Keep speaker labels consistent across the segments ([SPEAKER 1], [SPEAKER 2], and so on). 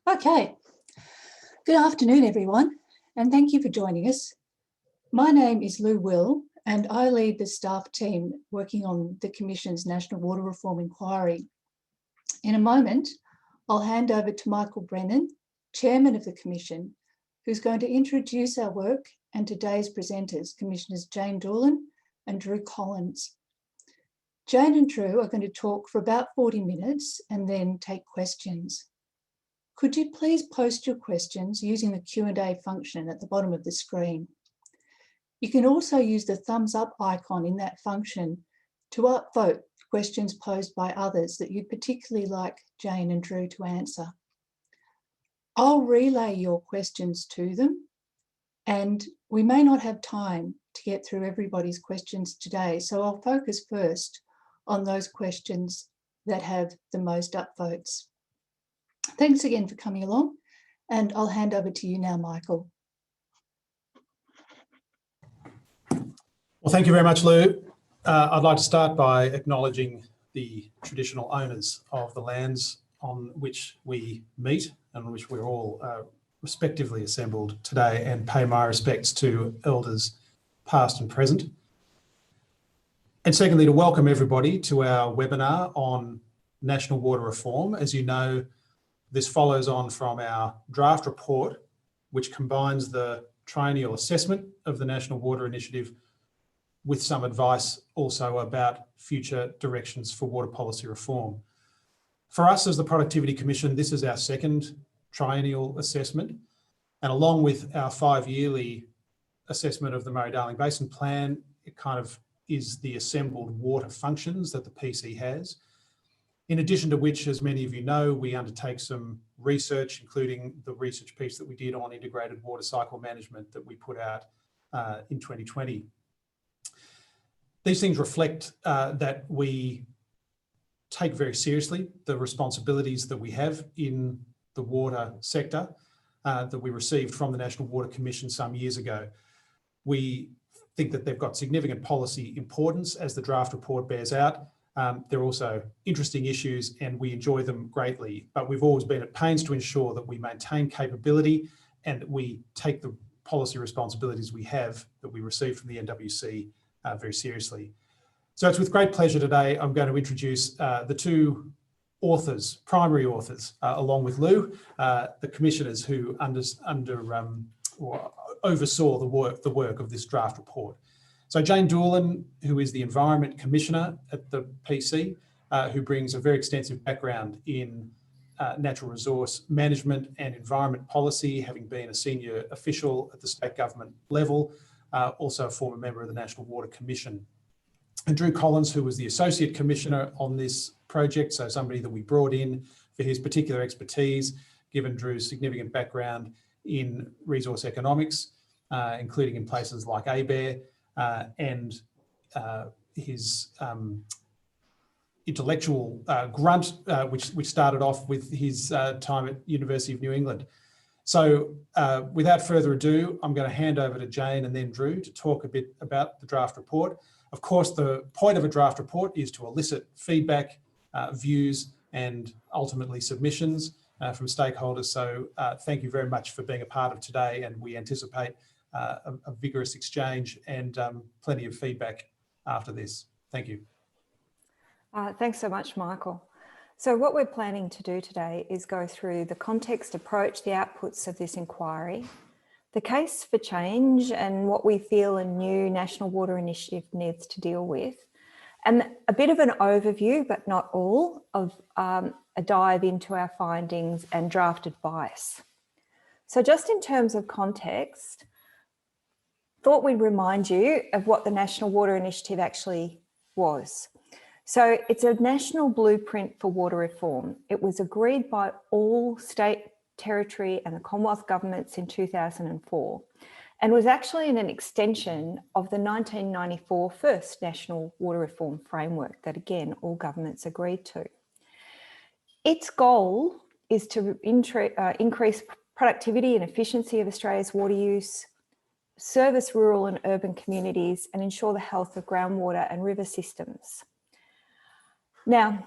[SPEAKER 1] Okay, good afternoon everyone, and thank you for joining us. My name is Lou Will, and I lead the staff team working on the Commission's National Water Reform Inquiry. In a moment, I'll hand over to Michael Brennan, Chairman of the Commission, who's going to introduce our work and today's presenters, Commissioners Jane Doolan and Drew Collins. Jane and Drew are going to talk for about 40 minutes and then take questions. Could you please post your questions using the Q&A function at the bottom of the screen? You can also use the thumbs up icon in that function to upvote questions posed by others that you'd particularly like Jane and Drew to answer. I'll relay your questions to them, and we may not have time to get through everybody's questions today, so I'll focus first on those questions that have the most upvotes. Thanks again for coming along, and I'll hand over to you now, Michael.
[SPEAKER 2] Well, thank you very much, Lou. I'd like to start by acknowledging the traditional owners of the lands on which we meet and on which we're all respectively assembled today, and pay my respects to elders past and present. And secondly, to welcome everybody to our webinar on national water reform. As you know, this follows on from our draft report, which combines the triennial assessment of the National Water Initiative with some advice also about future directions for water policy reform. For us as the Productivity Commission, this is our second triennial assessment, and along with our 5-yearly assessment of the Murray-Darling Basin Plan, it kind of is the assembled water functions that the PC has. In addition to which, as many of you know, we undertake some research, including the research piece that we did on integrated water cycle management that we put out in 2020. These things reflect that we take very seriously the responsibilities that we have in the water sector that we received from the National Water Commission some years ago. We think that they've got significant policy importance, as the draft report bears out. They're also interesting issues and we enjoy them greatly, but we've always been at pains to ensure that we maintain capability and that we take the policy responsibilities we have that we received from the NWC very seriously. So it's with great pleasure today I'm going to introduce the two authors, primary authors, along with Lou, the commissioners who oversaw the work of this draft report. So Jane Doolan, who is the Environment Commissioner at the PC, who brings a very extensive background in natural resource management and environment policy, having been a senior official at the state government level, also a former member of the National Water Commission. And Drew Collins, who was the Associate Commissioner on this project, so somebody that we brought in for his particular expertise, given Drew's significant background in resource economics, including in places like ABARE, and his intellectual grunt, which started off with his time at University of New England. So without further ado, I'm going to hand over to Jane and then Drew to talk a bit about the draft report. Of course, the point of a draft report is to elicit feedback, views, and ultimately submissions from stakeholders. So thank you very much for being a part of today, and we anticipate a vigorous exchange and plenty of feedback after this. Thank you.
[SPEAKER 3] Thanks so much, Michael. So what we're planning to do today is go through the context approach, the outputs of this inquiry, the case for change and what we feel a new National Water Initiative needs to deal with, and a bit of an overview, but not all, of a dive into our findings and draft advice. So just in terms of context, thought we'd remind you of what the National Water Initiative actually was. So it's a national blueprint for water reform. It was agreed by all state, territory and the Commonwealth governments in 2004 and was actually an extension of the 1994 first National Water Reform Framework that, again, all governments agreed to. Its goal is to increase productivity and efficiency of Australia's water use, service rural and urban communities, and ensure the health of groundwater and river systems. Now,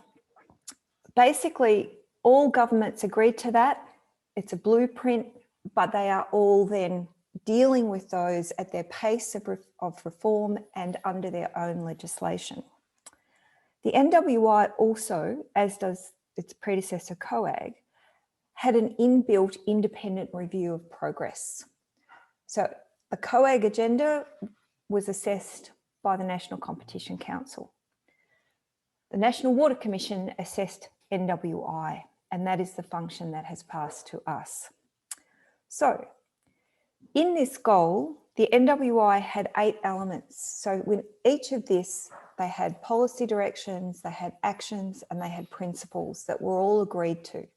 [SPEAKER 3] basically, all governments agreed to that. It's a blueprint, but they are all then dealing with those at their pace of reform and under their own legislation. The NWI also, as does its predecessor COAG, had an inbuilt independent review of progress. So the COAG agenda was assessed by the National Competition Council. The National Water Commission assessed NWI, and that is the function that has passed to us. So in this goal, the NWI had 8 elements. So with each of this, they had policy directions, they had actions, and they had principles that were all agreed to.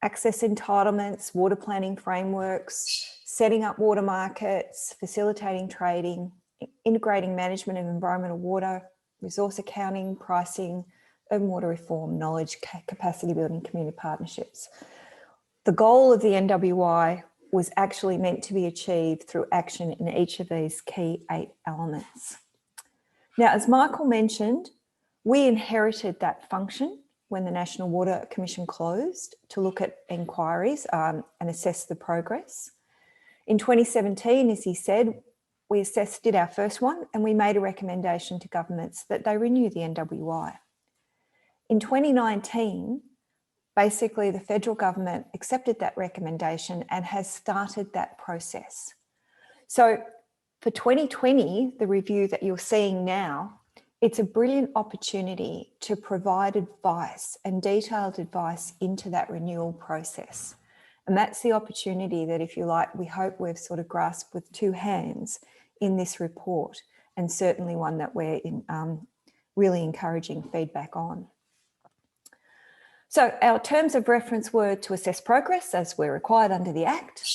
[SPEAKER 3] Access entitlements, water planning frameworks, setting up water markets, facilitating trading, integrating management of environmental water, resource accounting, pricing, urban water reform, knowledge, capacity building, community partnerships. The goal of the NWI was actually meant to be achieved through action in each of these key 8 elements. Now, as Michael mentioned, we inherited that function when the National Water Commission closed to look at inquiries and assess the progress. In 2017, as he said, we did our first one, and we made a recommendation to governments that they renew the NWI. In 2019, basically the federal government accepted that recommendation and has started that process. So for 2020, the review that you're seeing now, it's a brilliant opportunity to provide advice and detailed advice into that renewal process. And that's the opportunity that, if you like, we hope we've sort of grasped with 2 hands in this report, and certainly one that we're really encouraging feedback on. So our terms of reference were to assess progress as we're required under the Act,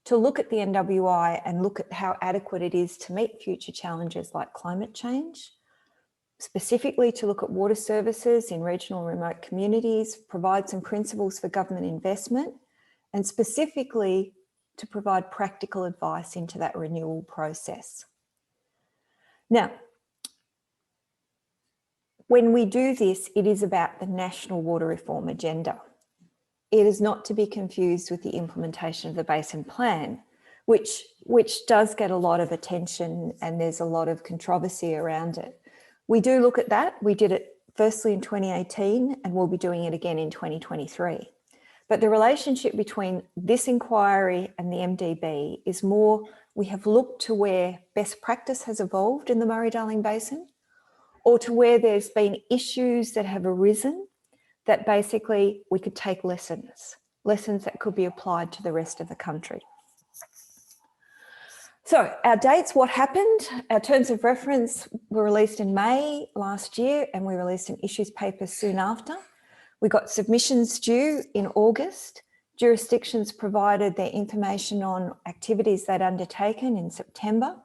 [SPEAKER 3] to look at the NWI and look at how adequate it is to meet future challenges like climate change, specifically to look at water services in regional and remote communities, provide some principles for government investment, and specifically to provide practical advice into that renewal process. Now, when we do this, it is about the National Water Reform Agenda. It is not to be confused with the implementation of the Basin Plan, which does get a lot of attention and there's a lot of controversy around it. We do look at that. We did it firstly in 2018 and we'll be doing it again in 2023. But the relationship between this inquiry and the MDB is more, we have looked to where best practice has evolved in the Murray-Darling Basin, or to where there's been issues that have arisen that basically we could take lessons that could be applied to the rest of the country. So our dates, what happened? Our terms of reference were released in May last year, and we released an issues paper soon after. We got submissions due in August. Jurisdictions provided their information on activities they'd undertaken in September.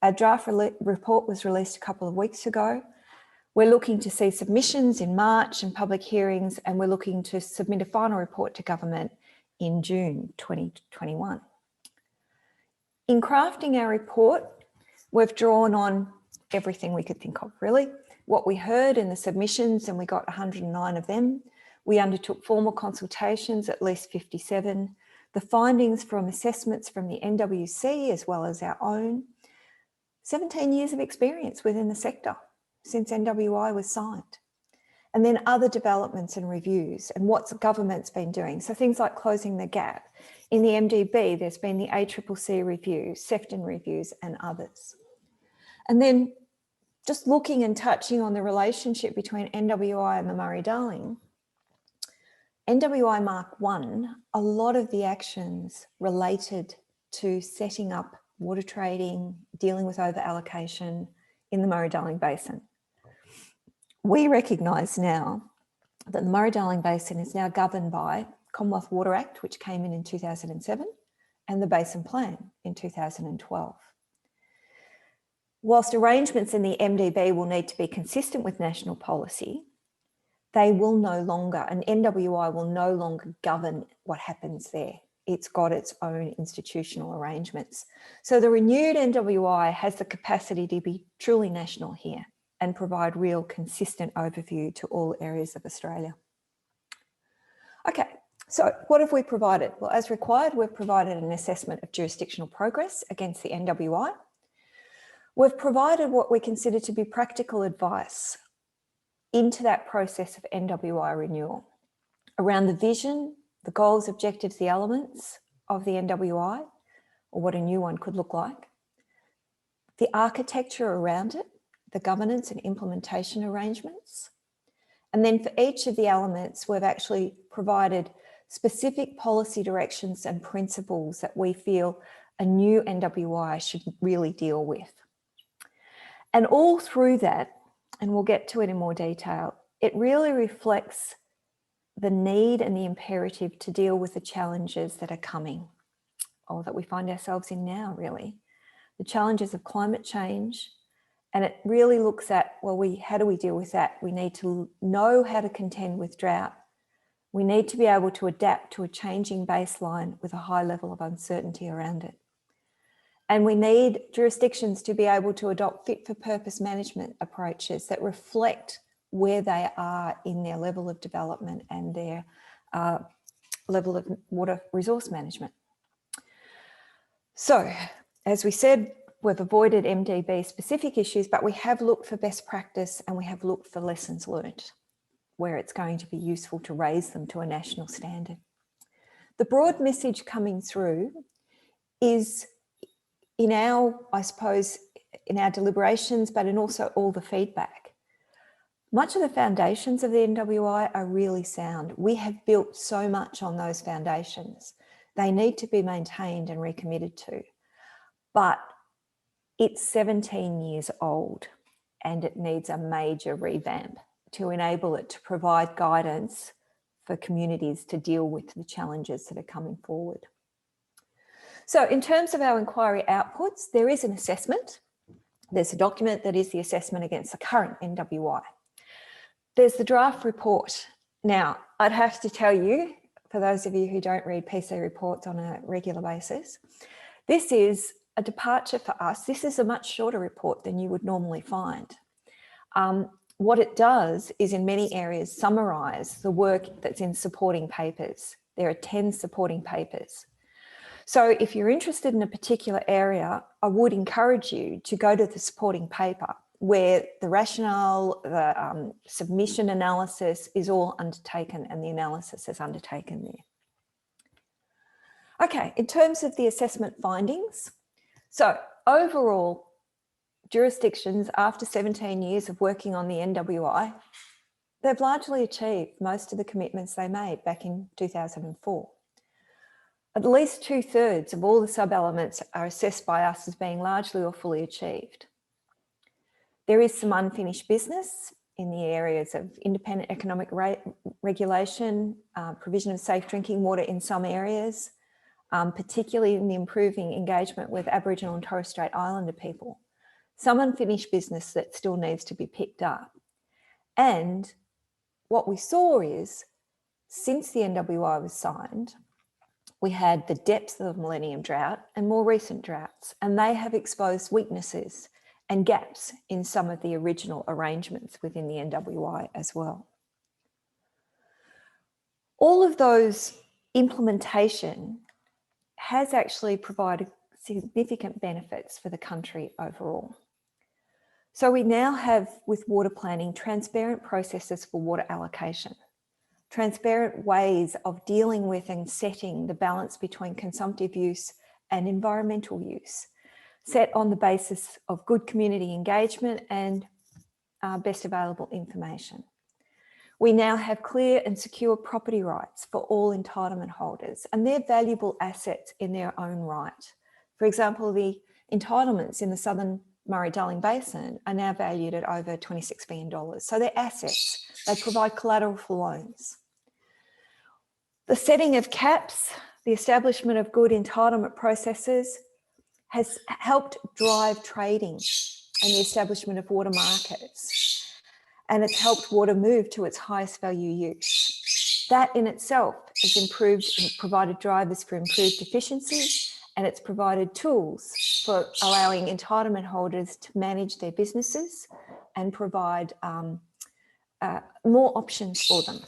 [SPEAKER 3] Our draft report was released a couple of weeks ago. We're looking to see submissions in March and public hearings, and we're looking to submit a final report to government in June 2021. In crafting our report, we've drawn on everything we could think of, really. What we heard in the submissions, and we got 109 of them. We undertook formal consultations, at least 57. The findings from assessments from the NWC as well as our own. 17 years of experience within the sector since NWI was signed. And then other developments and reviews and what government's been doing. So things like closing the gap. In the MDB, there's been the ACCC review, Sefton reviews and others. And then just looking and touching on the relationship between NWI and the Murray-Darling, NWI Mark 1, a lot of the actions related to setting up water trading, dealing with over allocation in the Murray-Darling Basin. We recognise now that the Murray-Darling Basin is now governed by Commonwealth Water Act, which came in 2007, and the Basin Plan in 2012. Whilst arrangements in the MDB will need to be consistent with national policy, they will no longer, and NWI will no longer govern what happens there. It's got its own institutional arrangements. So the renewed NWI has the capacity to be truly national here and provide real consistent overview to all areas of Australia. Okay, So what have we provided? Well, as required, we've provided an assessment of jurisdictional progress against the NWI. We've provided what we consider to be practical advice into that process of NWI renewal around the vision, the goals, objectives, the elements of the NWI, or what a new one could look like, the architecture around it, the governance and implementation arrangements. And then for each of the elements, we've actually provided specific policy directions and principles that we feel a new NWI should really deal with. And all through that, and we'll get to it in more detail, it really reflects the need and the imperative to deal with the challenges that are coming, or that we find ourselves in now, really. The challenges of climate change, and it really looks at, well, how do we deal with that? We need to know how to contend with drought. We need to be able to adapt to a changing baseline with a high level of uncertainty around it. And we need jurisdictions to be able to adopt fit-for-purpose management approaches that reflect where they are in their level of development and their level of water resource management. So, as we said, we've avoided MDB specific issues, but we have looked for best practice and we have looked for lessons learned where it's going to be useful to raise them to a national standard. The broad message coming through is in our, I suppose, in our deliberations, but in also all the feedback. Much of the foundations of the NWI are really sound. We have built so much on those foundations. They need to be maintained and recommitted to. But it's 17 years old and it needs a major revamp to enable it to provide guidance for communities to deal with the challenges that are coming forward. So in terms of our inquiry outputs, there is an assessment. There's a document that is the assessment against the current NWI. There's the draft report. Now, I'd have to tell you, for those of you who don't read PC reports on a regular basis, this is a departure for us. This is a much shorter report than you would normally find. What it does is in many areas summarise the work that's in supporting papers. There are 10 supporting papers. So if you're interested in a particular area, I would encourage you to go to the supporting paper where the rationale, the submission analysis is all undertaken and the analysis is undertaken there. Okay, in terms of the assessment findings, so overall, jurisdictions after 17 years of working on the NWI, they've largely achieved most of the commitments they made back in 2004. At least 2/3 of all the sub-elements are assessed by us as being largely or fully achieved. There is some unfinished business in the areas of independent economic regulation, provision of safe drinking water in some areas, particularly in the improving engagement with Aboriginal and Torres Strait Islander people. Some unfinished business that still needs to be picked up. And what we saw is, since the NWI was signed, we had the depths of the millennium drought and more recent droughts, and they have exposed weaknesses and gaps in some of the original arrangements within the NWI as well. All of those implementation has actually provided significant benefits for the country overall. So we now have, with water planning, transparent processes for water allocation, transparent ways of dealing with and setting the balance between consumptive use and environmental use, set on the basis of good community engagement and best available information. We now have clear and secure property rights for all entitlement holders, and they're valuable assets in their own right. For example, the entitlements in the Southern Murray-Darling Basin are now valued at over $26 billion. So they're assets. They provide collateral for loans. The setting of caps, the establishment of good entitlement processes has helped drive trading and the establishment of water markets. And it's helped water move to its highest value use. That in itself has improved and provided drivers for improved efficiency, and it's provided tools for allowing entitlement holders to manage their businesses and provide more options for them.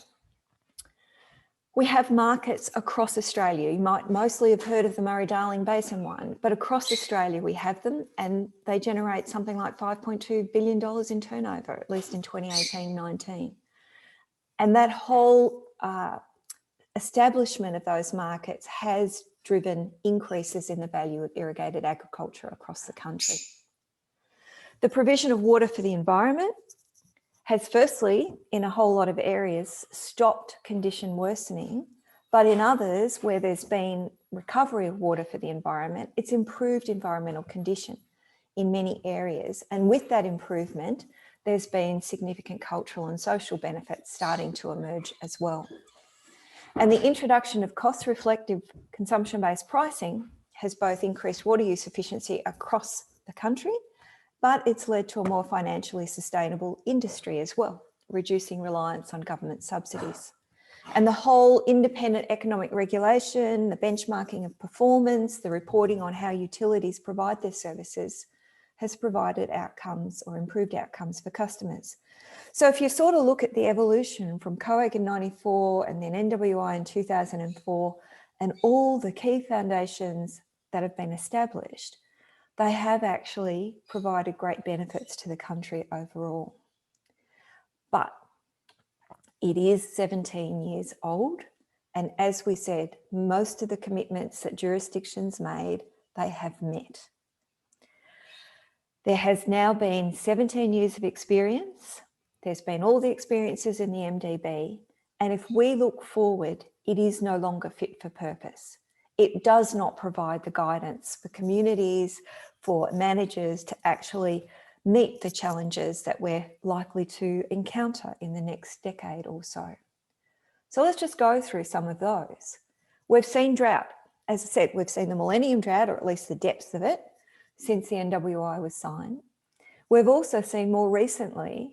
[SPEAKER 3] We have markets across Australia. You might mostly have heard of the Murray-Darling Basin one, but across Australia we have them, and they generate something like $5.2 billion in turnover, at least in 2018-19. And that whole establishment of those markets has driven increases in the value of irrigated agriculture across the country. The provision of water for the environment has firstly, in a whole lot of areas, stopped condition worsening, but in others where there's been recovery of water for the environment, it's improved environmental condition in many areas. And with that improvement, there's been significant cultural and social benefits starting to emerge as well. And the introduction of cost-reflective consumption-based pricing has both increased water use efficiency across the country, but it's led to a more financially sustainable industry as well, reducing reliance on government subsidies. And the whole independent economic regulation, the benchmarking of performance, the reporting on how utilities provide their services has provided outcomes or improved outcomes for customers. So if you sort of look at the evolution from COAG in 94 and then NWI in 2004 and all the key foundations that have been established, they have actually provided great benefits to the country overall. But it is 17 years old. And as we said, most of the commitments that jurisdictions made, they have met. There has now been 17 years of experience. There's been all the experiences in the MDB. And if we look forward, it is no longer fit for purpose. It does not provide the guidance for communities, for managers to actually meet the challenges that we're likely to encounter in the next decade or so. So let's just go through some of those. We've seen drought. As I said, we've seen the Millennium Drought, or at least the depths of it, since the NWI was signed. We've also seen more recently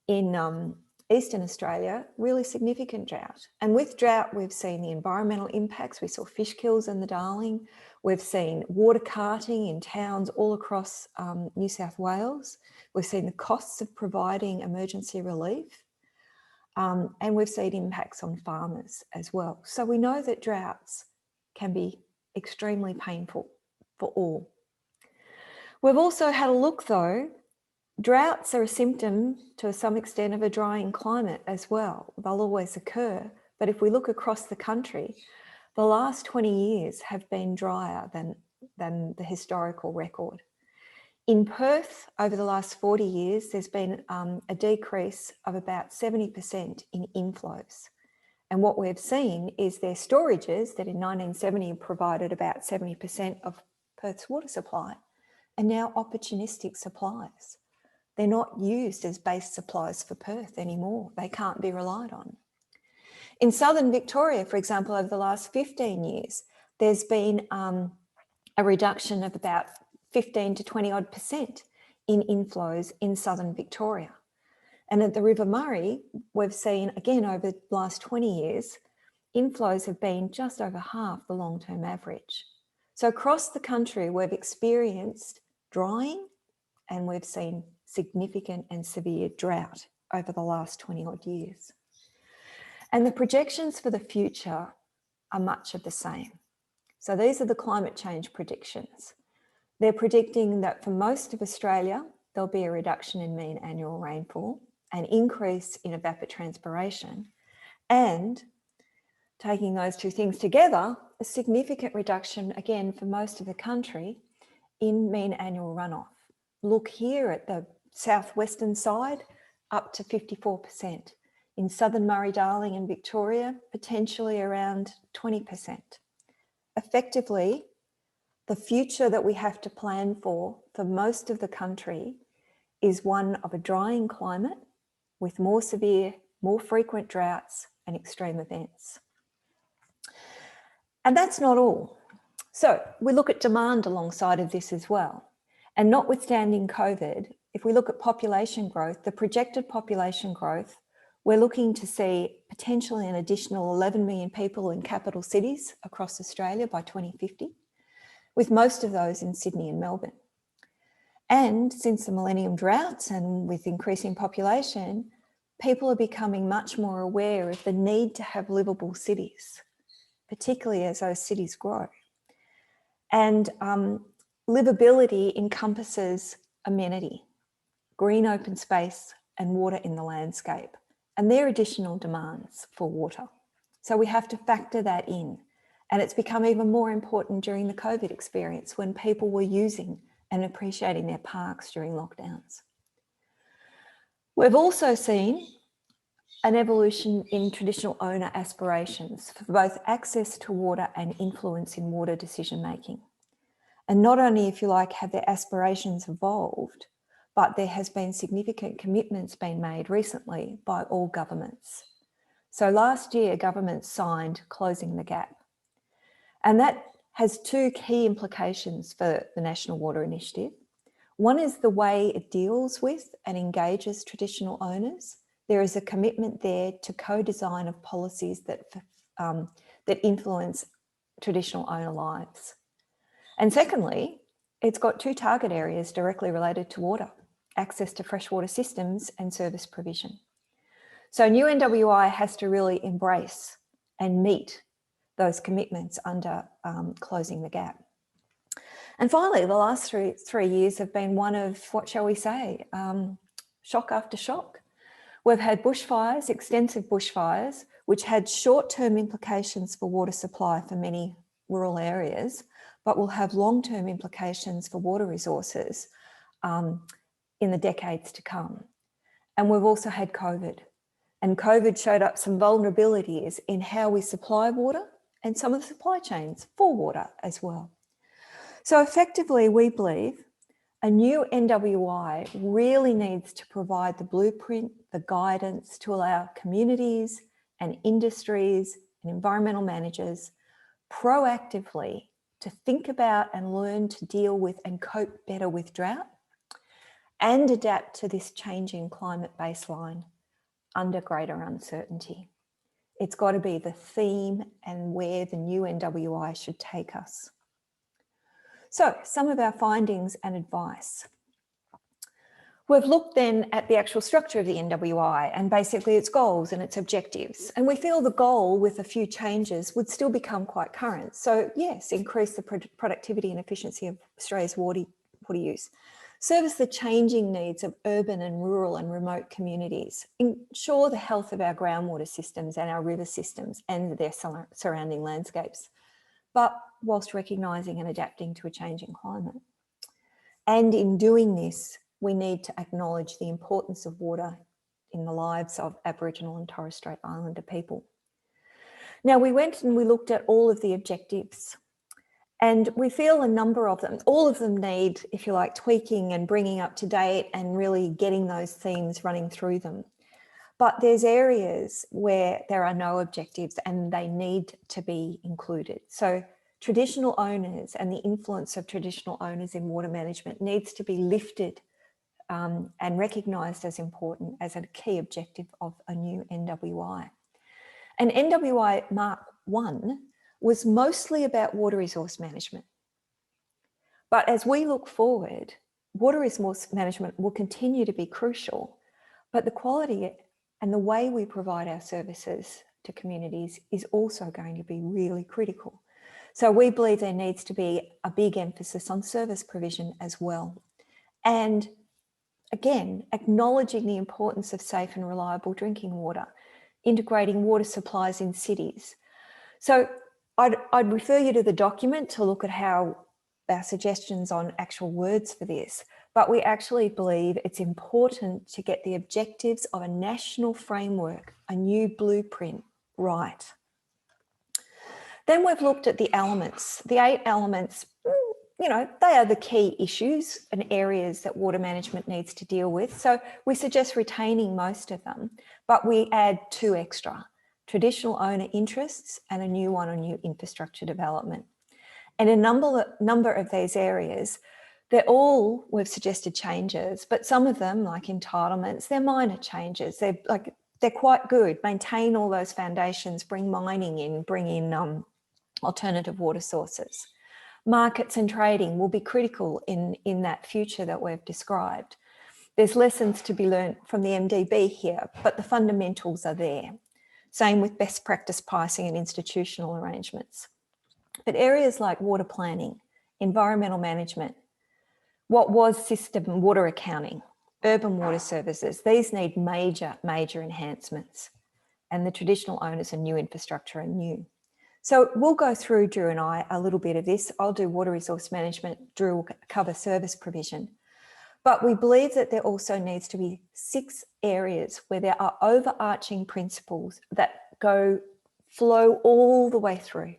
[SPEAKER 3] in Eastern Australia, really significant drought. And with drought, we've seen the environmental impacts. We saw fish kills in the Darling. We've seen water carting in towns all across New South Wales. We've seen the costs of providing emergency relief. And we've seen impacts on farmers as well. So we know that droughts can be extremely painful for all. We've also had a look though. Droughts are a symptom to some extent of a drying climate as well. They'll always occur, but if we look across the country, the last 20 years have been drier than the historical record. In Perth, over the last 40 years, there's been a decrease of about 70% in inflows. And what we've seen is their storages that in 1970 provided about 70% of Perth's water supply are now opportunistic supplies. They're not used as base supplies for Perth anymore. They can't be relied on. In southern Victoria, for example, over the last 15 years, there's been a reduction of about 15 to 20 odd % in inflows in southern Victoria. And at the River Murray, we've seen, again, over the last 20 years, inflows have been just over half the long-term average. So across the country, we've experienced drying and we've seen significant and severe drought over the last 20 odd years. And the projections for the future are much of the same. So these are the climate change predictions. They're predicting that for most of Australia, there'll be a reduction in mean annual rainfall, an increase in evapotranspiration, and taking those two things together, a significant reduction, again, for most of the country in mean annual runoff. Look here at the southwestern side, up to 54%. In southern Murray-Darling and Victoria, potentially around 20%. Effectively, the future that we have to plan for most of the country is one of a drying climate with more severe, more frequent droughts and extreme events. And that's not all. So we look at demand alongside of this as well. And notwithstanding COVID, if we look at population growth, the projected population growth, we're looking to see potentially an additional 11 million people in capital cities across Australia by 2050, with most of those in Sydney and Melbourne. And since the Millennium Droughts and with increasing population, people are becoming much more aware of the need to have livable cities, particularly as those cities grow. And livability encompasses amenity, green open space, and water in the landscape. And they're additional demands for water. So we have to factor that in. And it's become even more important during the COVID experience when people were using and appreciating their parks during lockdowns. We've also seen an evolution in traditional owner aspirations for both access to water and influence in water decision making. And not only, if you like, have their aspirations evolved, but there has been significant commitments being made recently by all governments. So last year, governments signed Closing the Gap. And that has two key implications for the National Water Initiative. One is the way it deals with and engages traditional owners. There is a commitment there to co-design of policies that influence traditional owner lives. And secondly, it's got two target areas directly related to water: access to freshwater systems and service provision. So new NWI has to really embrace and meet those commitments under Closing the Gap. And finally, the last three years have been one of, what shall we say, shock after shock. We've had bushfires, extensive bushfires, which had short-term implications for water supply for many rural areas, but will have long-term implications for water resources in the decades to come. And we've also had COVID. And COVID showed up some vulnerabilities in how we supply water and some of the supply chains for water as well. So effectively, we believe a new NWI really needs to provide the blueprint, the guidance to allow communities and industries and environmental managers proactively to think about and learn to deal with and cope better with drought and adapt to this changing climate baseline under greater uncertainty. It's got to be the theme and where the new NWI should take us. So some of our findings and advice. We've looked then at the actual structure of the NWI and basically its goals and its objectives. And we feel the goal with a few changes would still become quite current. So yes, increase the productivity and efficiency of Australia's water use. Service the changing needs of urban and rural and remote communities. Ensure the health of our groundwater systems and our river systems and their surrounding landscapes, but whilst recognising and adapting to a changing climate. And in doing this, we need to acknowledge the importance of water in the lives of Aboriginal and Torres Strait Islander people. Now, we went and we looked at all of the objectives, and we feel a number of them, all of them need, if you like, tweaking and bringing up to date and really getting those themes running through them. But there's areas where there are no objectives and they need to be included. So traditional owners and the influence of traditional owners in water management needs to be lifted and recognised as important as a key objective of a new NWI. And NWI Mark 1 was mostly about water resource management. But as we look forward, water resource management will continue to be crucial, but the quality and the way we provide our services to communities is also going to be really critical. So we believe there needs to be a big emphasis on service provision as well. And again, acknowledging the importance of safe and reliable drinking water, integrating water supplies in cities. So I'd refer you to the document to look at how our suggestions on actual words for this, but we actually believe it's important to get the objectives of a national framework, a new blueprint, right. Then we've looked at the elements, the 8 elements. You know, they are the key issues and areas that water management needs to deal with. So we suggest retaining most of them, but we add 2 extra: traditional owner interests and a new one on new infrastructure development. And a number of these areas, we've suggested changes, but some of them, like entitlements, they're minor changes. They're quite good. Maintain all those foundations, bring mining in, bring in alternative water sources. Markets and trading will be critical in that future that we've described. There's lessons to be learned from the MDB here, but the fundamentals are there. Same with best practice pricing and institutional arrangements. But areas like water planning, environmental management, what was system water accounting, urban water services, these need major enhancements. And the traditional owners and new infrastructure are new. So we'll go through, Drew and I, a little bit of this. I'll do water resource management, Drew will cover service provision. But we believe that there also needs to be 6 areas where there are overarching principles that flow all the way through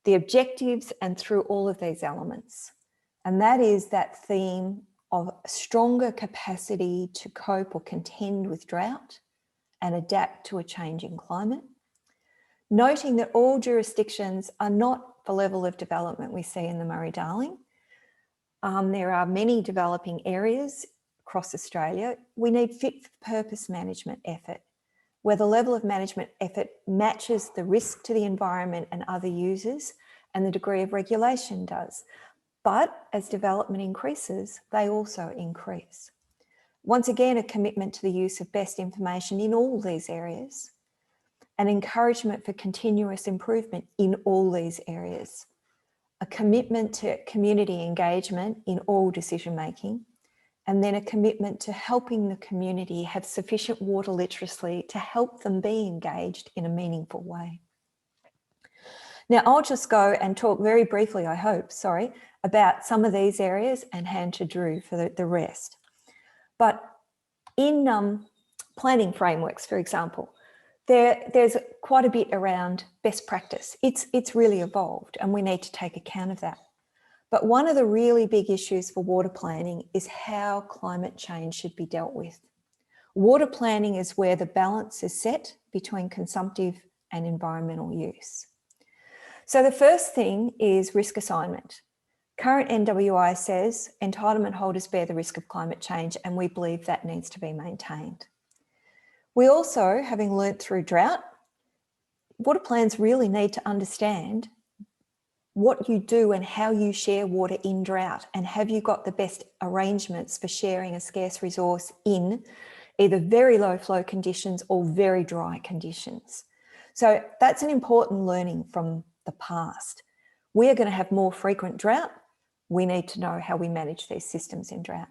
[SPEAKER 3] the objectives and through all of these elements. And that is that theme of stronger capacity to cope or contend with drought and adapt to a changing climate. Noting that all jurisdictions are not the level of development we see in the Murray-Darling. There are many developing areas across Australia. We need fit for purpose management effort, where the level of management effort matches the risk to the environment and other users, and the degree of regulation does. But as development increases, they also increase. Once again, a commitment to the use of best information in all these areas, an encouragement for continuous improvement in all these areas, a commitment to community engagement in all decision making, and then a commitment to helping the community have sufficient water literacy to help them be engaged in a meaningful way. Now, I'll just go and talk very briefly, I hope, about some of these areas and hand to Drew for the rest. But in planning frameworks, for example, there's quite a bit around best practice. It's really evolved and we need to take account of that. But one of the really big issues for water planning is how climate change should be dealt with. Water planning is where the balance is set between consumptive and environmental use. So the first thing is risk assignment. Current NWI says entitlement holders bear the risk of climate change, and we believe that needs to be maintained. We also, having learnt through drought, water plans really need to understand what you do and how you share water in drought, and have you got the best arrangements for sharing a scarce resource in either very low flow conditions or very dry conditions. So that's an important learning from the past. We are going to have more frequent drought. We need to know how we manage these systems in drought.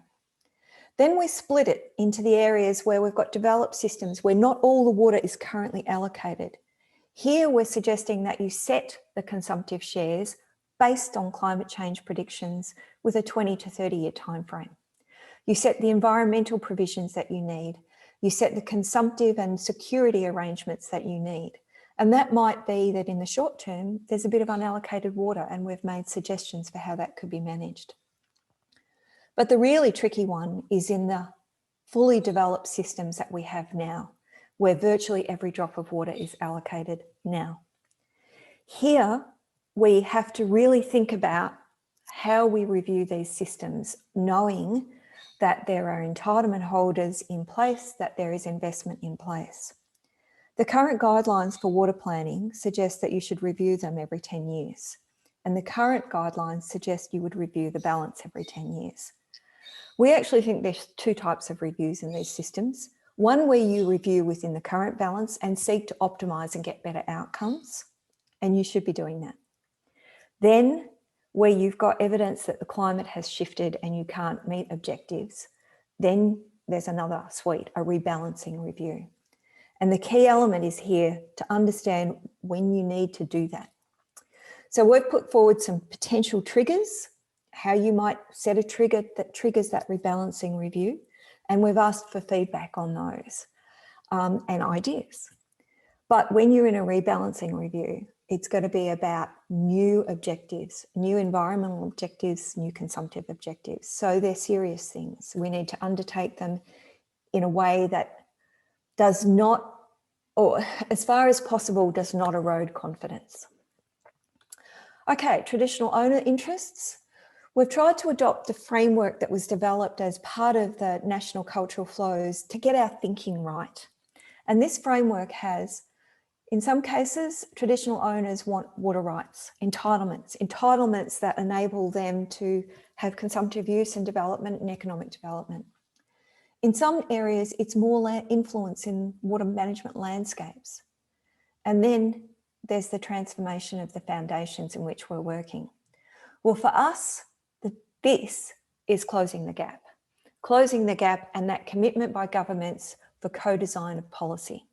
[SPEAKER 3] Then we split it into the areas where we've got developed systems where not all the water is currently allocated. Here we're suggesting that you set the consumptive shares based on climate change predictions with a 20 to 30 year timeframe. You set the environmental provisions that you need. You set the consumptive and security arrangements that you need. And that might be that in the short term, there's a bit of unallocated water, and we've made suggestions for how that could be managed. But the really tricky one is in the fully developed systems that we have now, where virtually every drop of water is allocated now. Here, we have to really think about how we review these systems, knowing that there are entitlement holders in place, that there is investment in place. The current guidelines for water planning suggest that you should review them every 10 years. And the current guidelines suggest you would review the balance every 10 years. We actually think there's 2 types of reviews in these systems. One where you review within the current balance and seek to optimise and get better outcomes, and you should be doing that. Then where you've got evidence that the climate has shifted and you can't meet objectives, then there's another suite, a rebalancing review. And the key element is here to understand when you need to do that. So we've put forward some potential triggers, how you might set a trigger that triggers that rebalancing review. And we've asked for feedback on those and ideas. But when you're in a rebalancing review, it's going to be about new objectives, new environmental objectives, new consumptive objectives. So they're serious things. We need to undertake them in a way that does not, or as far as possible, does not erode confidence. Okay, traditional owner interests. We've tried to adopt the framework that was developed as part of the National Cultural Flows to get our thinking right. And this framework has, in some cases, traditional owners want water rights, entitlements that enable them to have consumptive use and development and economic development. In some areas, it's more influence in water management landscapes. And then there's the transformation of the foundations in which we're working. Well, for us, this is closing the gap and that commitment by governments for co-design of policy.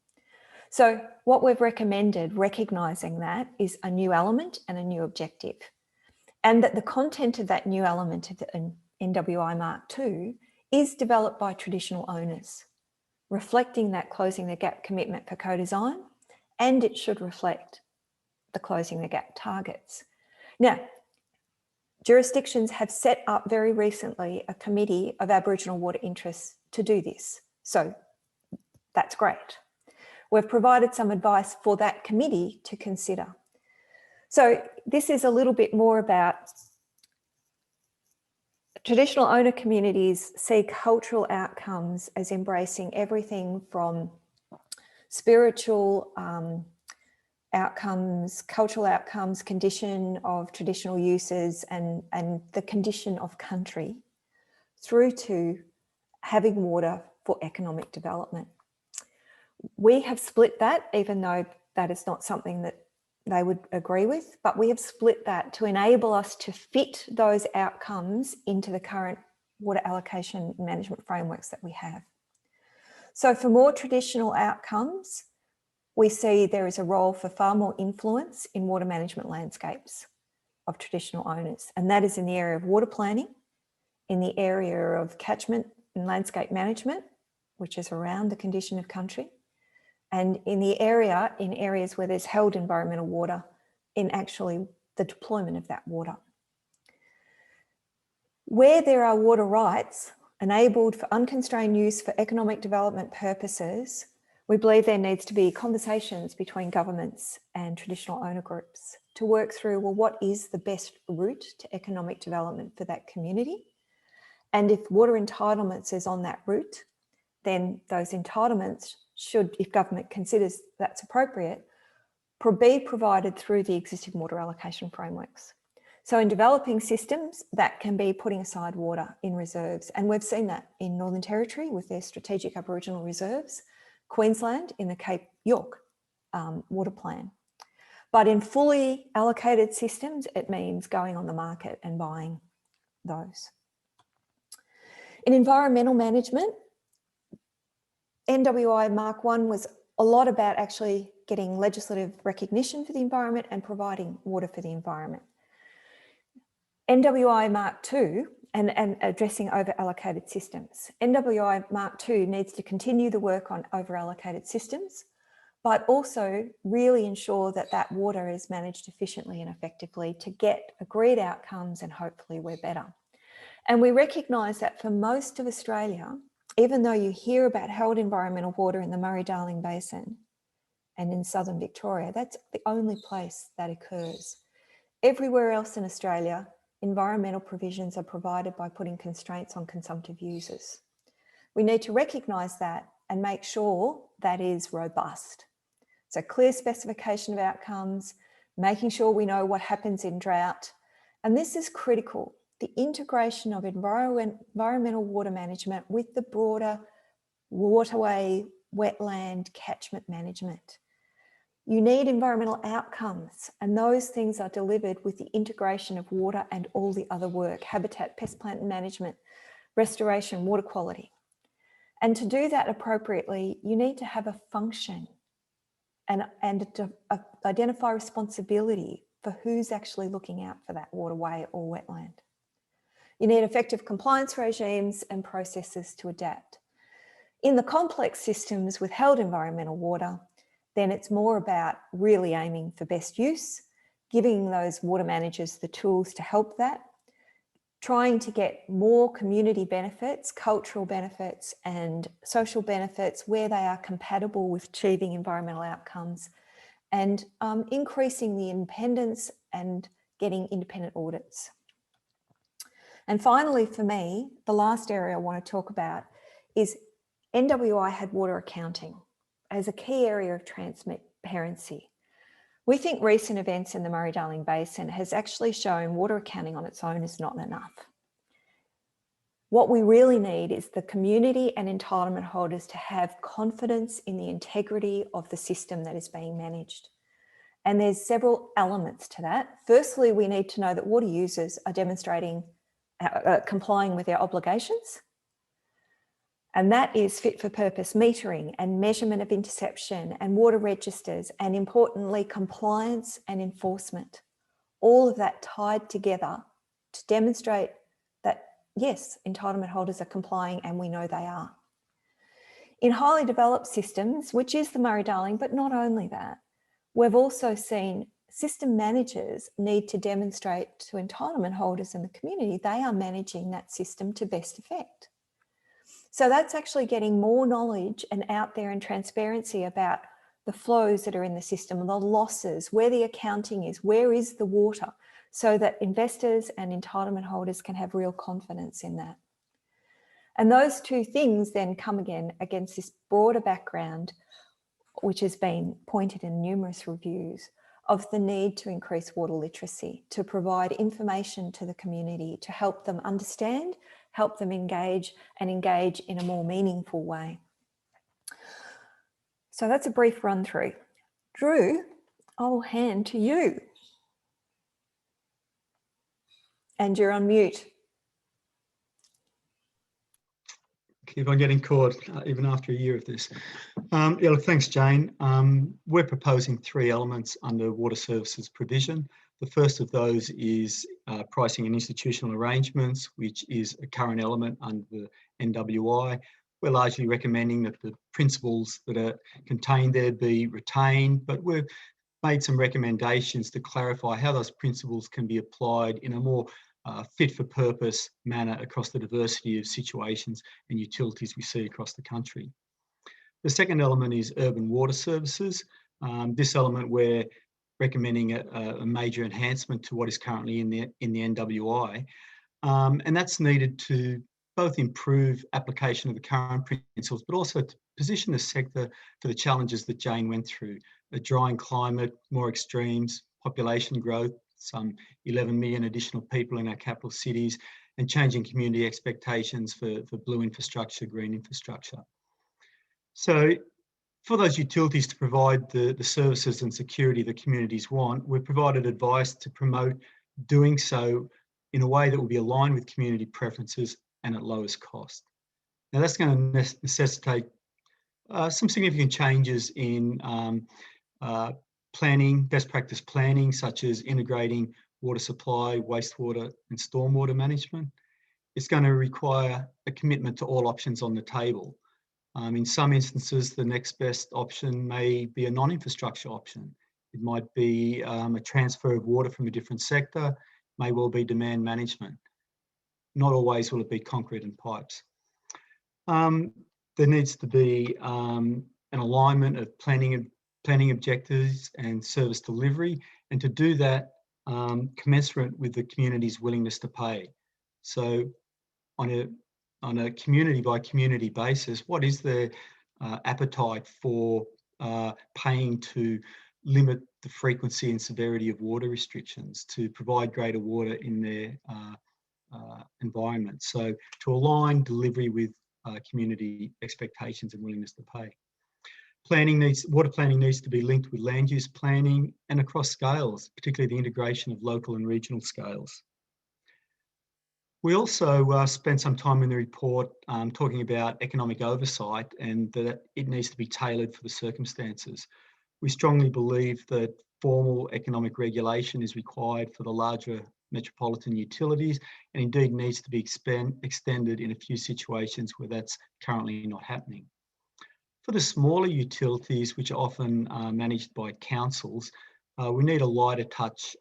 [SPEAKER 3] So what we've recommended, recognising that, is a new element and a new objective. And that the content of that new element of the NWI Mark II is developed by traditional owners, reflecting that closing the gap commitment for co-design, and it should reflect the closing the gap targets. Now, jurisdictions have set up very recently a committee of Aboriginal water interests to do this. So that's great. We've provided some advice for that committee to consider. So this is a little bit more about traditional owner communities see cultural outcomes as embracing everything from spiritual outcomes, cultural outcomes, condition of traditional uses and the condition of country, through to having water for economic development. We have split that, even though that is not something that they would agree with, but we have split that to enable us to fit those outcomes into the current water allocation management frameworks that we have. So for more traditional outcomes, we see there is a role for far more influence in water management landscapes of traditional owners, and that is in the area of water planning, in the area of catchment and landscape management, which is around the condition of country, and in areas where there's held environmental water, in actually the deployment of that water. Where there are water rights enabled for unconstrained use for economic development purposes, we believe there needs to be conversations between governments and traditional owner groups to work through, well, what is the best route to economic development for that community? And if water entitlements is on that route, then those entitlements should, if government considers that's appropriate, be provided through the existing water allocation frameworks. So in developing systems, that can be putting aside water in reserves. And we've seen that in Northern Territory with their strategic Aboriginal reserves, Queensland in the Cape York water plan. But in fully allocated systems, it means going on the market and buying those. In environmental management, NWI Mark I was a lot about actually getting legislative recognition for the environment and providing water for the environment. NWI Mark II and addressing over-allocated systems. NWI Mark II needs to continue the work on over-allocated systems, but also really ensure that that water is managed efficiently and effectively to get agreed outcomes, and hopefully we're better. And we recognise that for most of Australia, even though you hear about held environmental water in the Murray-Darling Basin and in southern Victoria, that's the only place that occurs. Everywhere else in Australia, environmental provisions are provided by putting constraints on consumptive users. We need to recognise that and make sure that is robust. So clear specification of outcomes, making sure we know what happens in drought. And this is critical, the integration of environmental water management with the broader waterway, wetland, catchment management. You need environmental outcomes, and those things are delivered with the integration of water and all the other work, habitat, pest plant management, restoration, water quality. And to do that appropriately, you need to have a function and to identify responsibility for who's actually looking out for that waterway or wetland. You need effective compliance regimes and processes to adapt. In the complex systems with held environmental water, then it's more about really aiming for best use, giving those water managers the tools to help that, trying to get more community benefits, cultural benefits and social benefits where they are compatible with achieving environmental outcomes, and increasing the independence and getting independent audits. And finally, for me, the last area I want to talk about is NWI had water accounting as a key area of transparency. We think recent events in the Murray-Darling Basin has actually shown water accounting on its own is not enough. What we really need is the community and entitlement holders to have confidence in the integrity of the system that is being managed. And there's several elements to that. Firstly, we need to know that water users are demonstrating, complying with their obligations. And that is fit for purpose metering and measurement of interception and water registers, and importantly, compliance and enforcement. All of that tied together to demonstrate that, yes, entitlement holders are complying, and we know they are. In highly developed systems, which is the Murray-Darling, but not only that, we've also seen system managers need to demonstrate to entitlement holders in the community they are managing that system to best effect. So that's actually getting more knowledge and out there and transparency about the flows that are in the system, the losses, where the accounting is, where is the water, so that investors and entitlement holders can have real confidence in that. And those two things then come again against this broader background, which has been pointed in numerous reviews, of the need to increase water literacy, to provide information to the community, to help them understand, help them engage, and engage in a more meaningful way. So that's a brief run through. Drew, I will hand to you. And you're on mute.
[SPEAKER 4] Keep on getting caught, even after a year of this. Yeah, look, thanks, Jane. We're proposing 3 elements under water services provision. The first of those is pricing and institutional arrangements, which is a current element under the NWI. We're largely recommending that the principles that are contained there be retained, but we've made some recommendations to clarify how those principles can be applied in a more fit for purpose manner across the diversity of situations and utilities we see across the country. The second element is urban water services. This element we're recommending a major enhancement to what is currently in the NWI, and that's needed to both improve application of the current principles, but also to position the sector for the challenges that Jane went through: a drying climate, more extremes, population growth, some 11 million additional people in our capital cities, and changing community expectations for blue infrastructure, green infrastructure. So for those utilities to provide the services and security that communities want, we've provided advice to promote doing so in a way that will be aligned with community preferences and at lowest cost. Now that's going to necessitate some significant changes in planning, best practice planning, such as integrating water supply, wastewater and stormwater management. It's going to require a commitment to all options on the table. In some instances, the next best option may be a non-infrastructure option. It might be a transfer of water from a different sector, may well be demand management. Not always will it be concrete and pipes. There needs to be an alignment of planning objectives and service delivery, and to do that commensurate with the community's willingness to pay. So on a community by community basis, what is their appetite for paying to limit the frequency and severity of water restrictions, to provide greater water in their environment? So to align delivery with community expectations and willingness to pay. Water planning needs to be linked with land use planning and across scales, particularly the integration of local and regional scales. We also spent some time in the report talking about economic oversight and that it needs to be tailored for the circumstances. We strongly believe that formal economic regulation is required for the larger metropolitan utilities, and indeed needs to be extended in a few situations where that's currently not happening. For the smaller utilities, which are often managed by councils, we need a lighter touch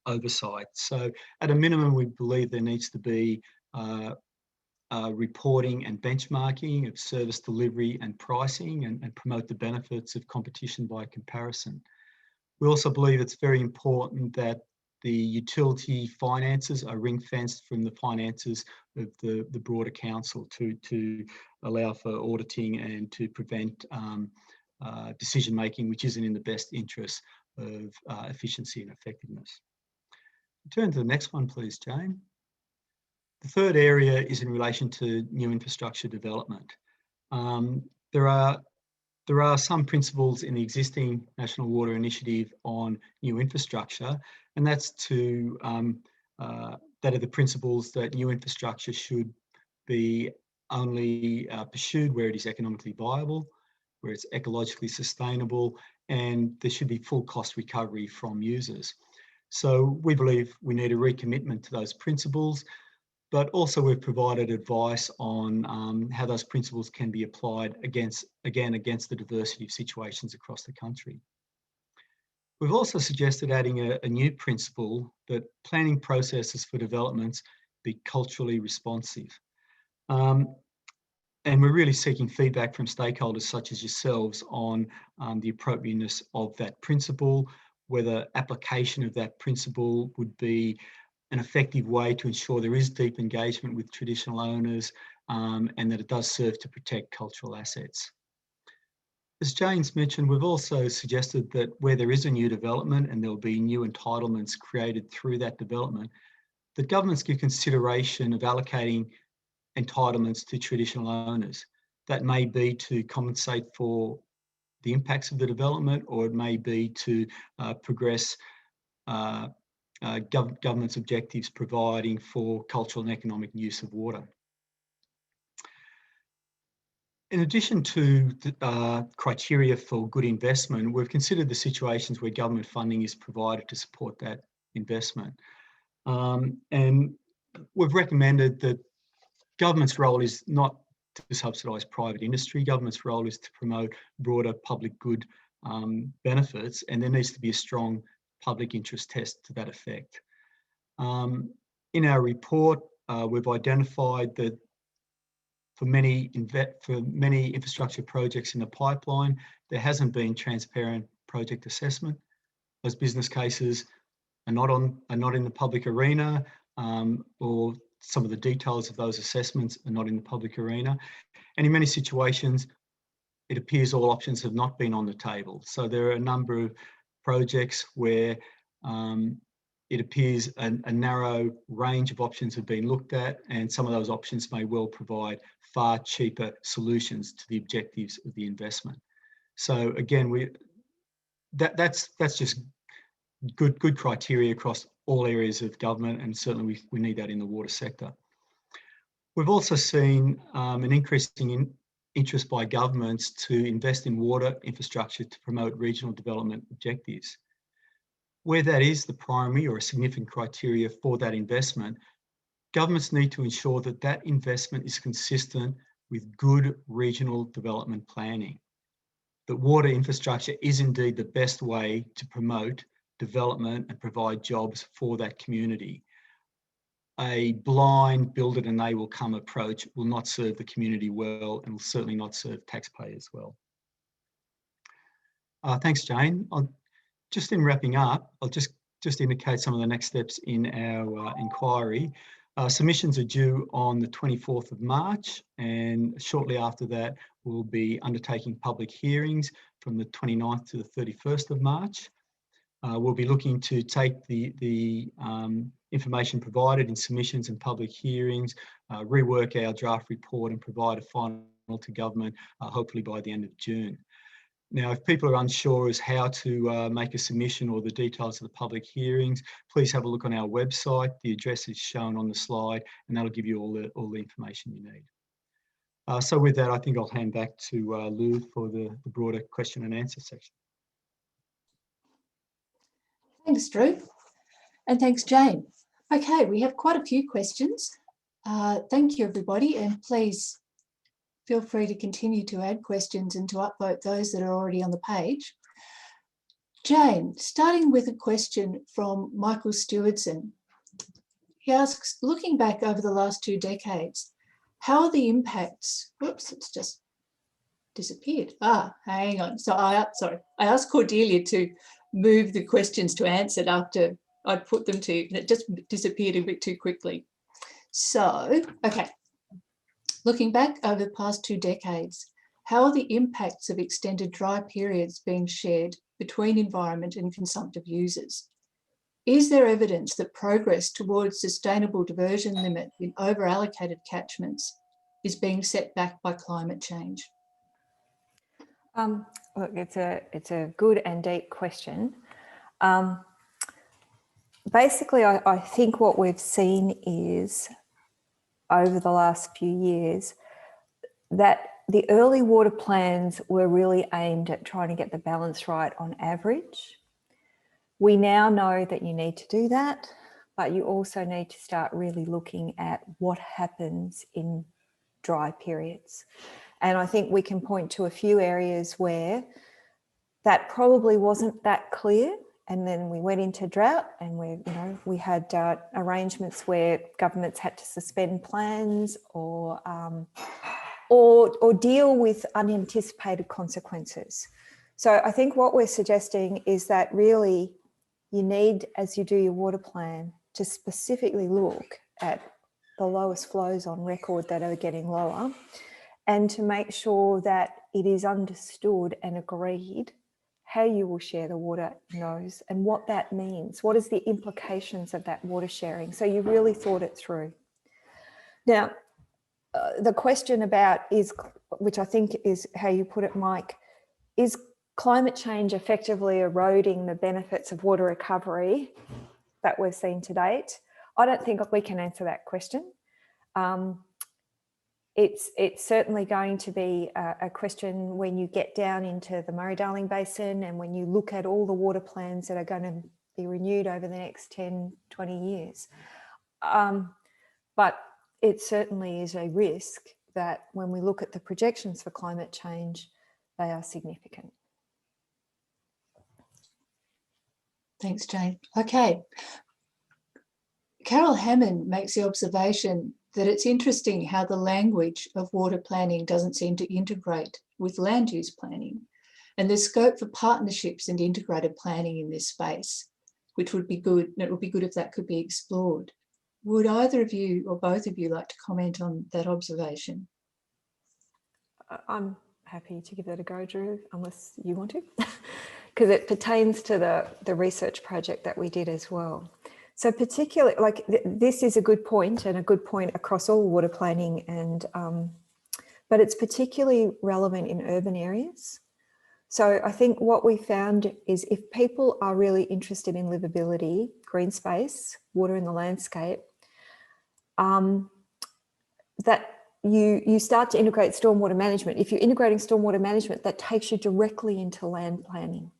[SPEAKER 4] oversight. So at a minimum, we believe there needs to be reporting and benchmarking of service delivery and pricing, and promote the benefits of competition by comparison. We also believe it's very important that the utility finances are ring-fenced from the finances of the broader council to allow for auditing and to prevent decision-making which isn't in the best interest of efficiency and effectiveness. Turn to the next one, please, Jane. The third area is in relation to new infrastructure development. There are some principles in the existing National Water Initiative on new infrastructure, and that's that are the principles that new infrastructure should be only pursued where it is economically viable, where it's ecologically sustainable, and there should be full cost recovery from users. So we believe we need a recommitment to those principles, but also we've provided advice on how those principles can be applied against the diversity of situations across the country. We've also suggested adding a new principle that planning processes for developments be culturally responsive. And we're really seeking feedback from stakeholders such as yourselves on the appropriateness of that principle, whether application of that principle would be an effective way to ensure there is deep engagement with traditional owners and that it does serve to protect cultural assets. As Jane's mentioned, we've also suggested that where there is a new development and there'll be new entitlements created through that development, that governments give consideration of allocating entitlements to traditional owners. That may be to compensate for the impacts of the development, or it may be to progress government's objectives providing for cultural and economic use of water. In addition to the criteria for good investment, we've considered the situations where government funding is provided to support that investment. And we've recommended that government's role is not to subsidise private industry. Government's role is to promote broader public good benefits, and there needs to be a strong public interest test to that effect. In our report, we've identified that for many infrastructure projects in the pipeline, there hasn't been transparent project assessment. Those business cases are not in the public arena, or some of the details of those assessments are not in the public arena. And in many situations, it appears all options have not been on the table. So there are a number of projects where it appears a narrow range of options have been looked at, and some of those options may well provide far cheaper solutions to the objectives of the investment. So again, that's just good criteria across all areas of government, and certainly we need that in the water sector. We've also seen an increasing interest by governments to invest in water infrastructure to promote regional development objectives. Where that is the primary or a significant criteria for that investment, governments need to ensure that that investment is consistent with good regional development planning. That water infrastructure is indeed the best way to promote development and provide jobs for that community. A blind build it and they will come approach will not serve the community well, and will certainly not serve taxpayers well. Thanks, Jane. Just in wrapping up, I'll just indicate some of the next steps in our inquiry. Submissions are due on the 24th of March, and shortly after that, we'll be undertaking public hearings from the 29th to the 31st of March. We'll be looking to take the information provided in submissions and public hearings, rework our draft report and provide a final to government, hopefully by the end of June. Now, if people are unsure as how to make a submission or the details of the public hearings, please have a look on our website. The address is shown on the slide, and that'll give you all the information you need. So with that, I think I'll hand back to Lou for the broader question and answer section.
[SPEAKER 1] Thanks, Drew. And thanks, Jane. Okay, we have quite a few questions. Thank you, everybody. And please feel free to continue to add questions and to upvote those that are already on the page. Jane, starting with a question from Michael Stewardson. He asks, looking back over the last 2 decades, how are the impacts, whoops, it's just disappeared. Hang on. So I asked Cordelia to move the questions to answered after I'd put them to, and it just disappeared a bit too quickly. So, okay. Looking back over the past 2 decades, how are the impacts of extended dry periods being shared between environment and consumptive users? Is there evidence that progress towards sustainable diversion limit in over-allocated catchments is being set back by climate change?
[SPEAKER 3] Look, it's a good and deep question. Basically, I think what we've seen is, over the last few years, that the early water plans were really aimed at trying to get the balance right on average. We now know that you need to do that, but you also need to start really looking at what happens in dry periods. And I think we can point to a few areas where that probably wasn't that clear. And then we went into drought, and we had arrangements where governments had to suspend plans or deal with unanticipated consequences. So I think what we're suggesting is that really you need, as you do your water plan, to specifically look at the lowest flows on record that are getting lower, and to make sure that it is understood and agreed how you will share the water in those and what that means. What is the implications of that water sharing? So you really thought it through. Now, the question about which I think is how you put it, Mike, is climate change effectively eroding the benefits of water recovery that we've seen to date? I don't think we can answer that question. It's certainly going to be a question when you get down into the Murray-Darling Basin and when you look at all the water plans that are going to be renewed over the next 10, 20 years. But it certainly is a risk that when we look at the projections for climate change, they are significant.
[SPEAKER 1] Thanks, Jane. Okay. Carol Hammond makes the observation that it's interesting how the language of water planning doesn't seem to integrate with land use planning, and there's scope for partnerships and integrated planning in this space, which would be good. And it would be good if that could be explored. Would either of you or both of you like to comment on that observation?
[SPEAKER 3] I'm happy to give that a go, Drew, unless you want to, because it pertains to the research project that we did as well. So particularly, this is a good point, and a good point across all water planning, and but it's particularly relevant in urban areas. So I think what we found is if people are really interested in livability, green space, water in the landscape, that you start to integrate stormwater management. If you're integrating stormwater management, that takes you directly into land planning.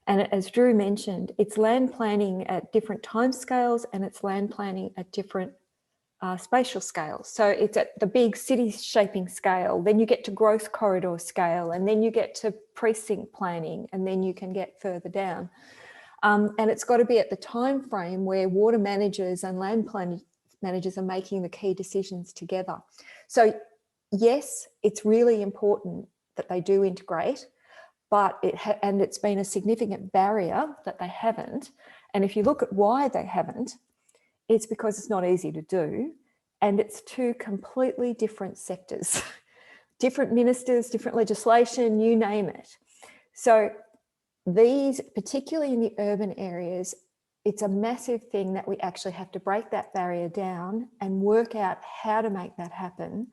[SPEAKER 3] And as Drew mentioned, it's land planning at different timescales, and it's land planning at different spatial scales. So it's at the big city shaping scale, then you get to growth corridor scale, and then you get to precinct planning, and then you can get further down. And it's got to be at the time frame where water managers and land managers are making the key decisions together. So yes, it's really important that they do integrate, but it's been a significant barrier that they haven't. And if you look at why they haven't, it's because it's not easy to do, and it's two completely different sectors, different ministers, different legislation, you name it. So these, particularly in the urban areas, it's a massive thing that we actually have to break that barrier down and work out how to make that happen.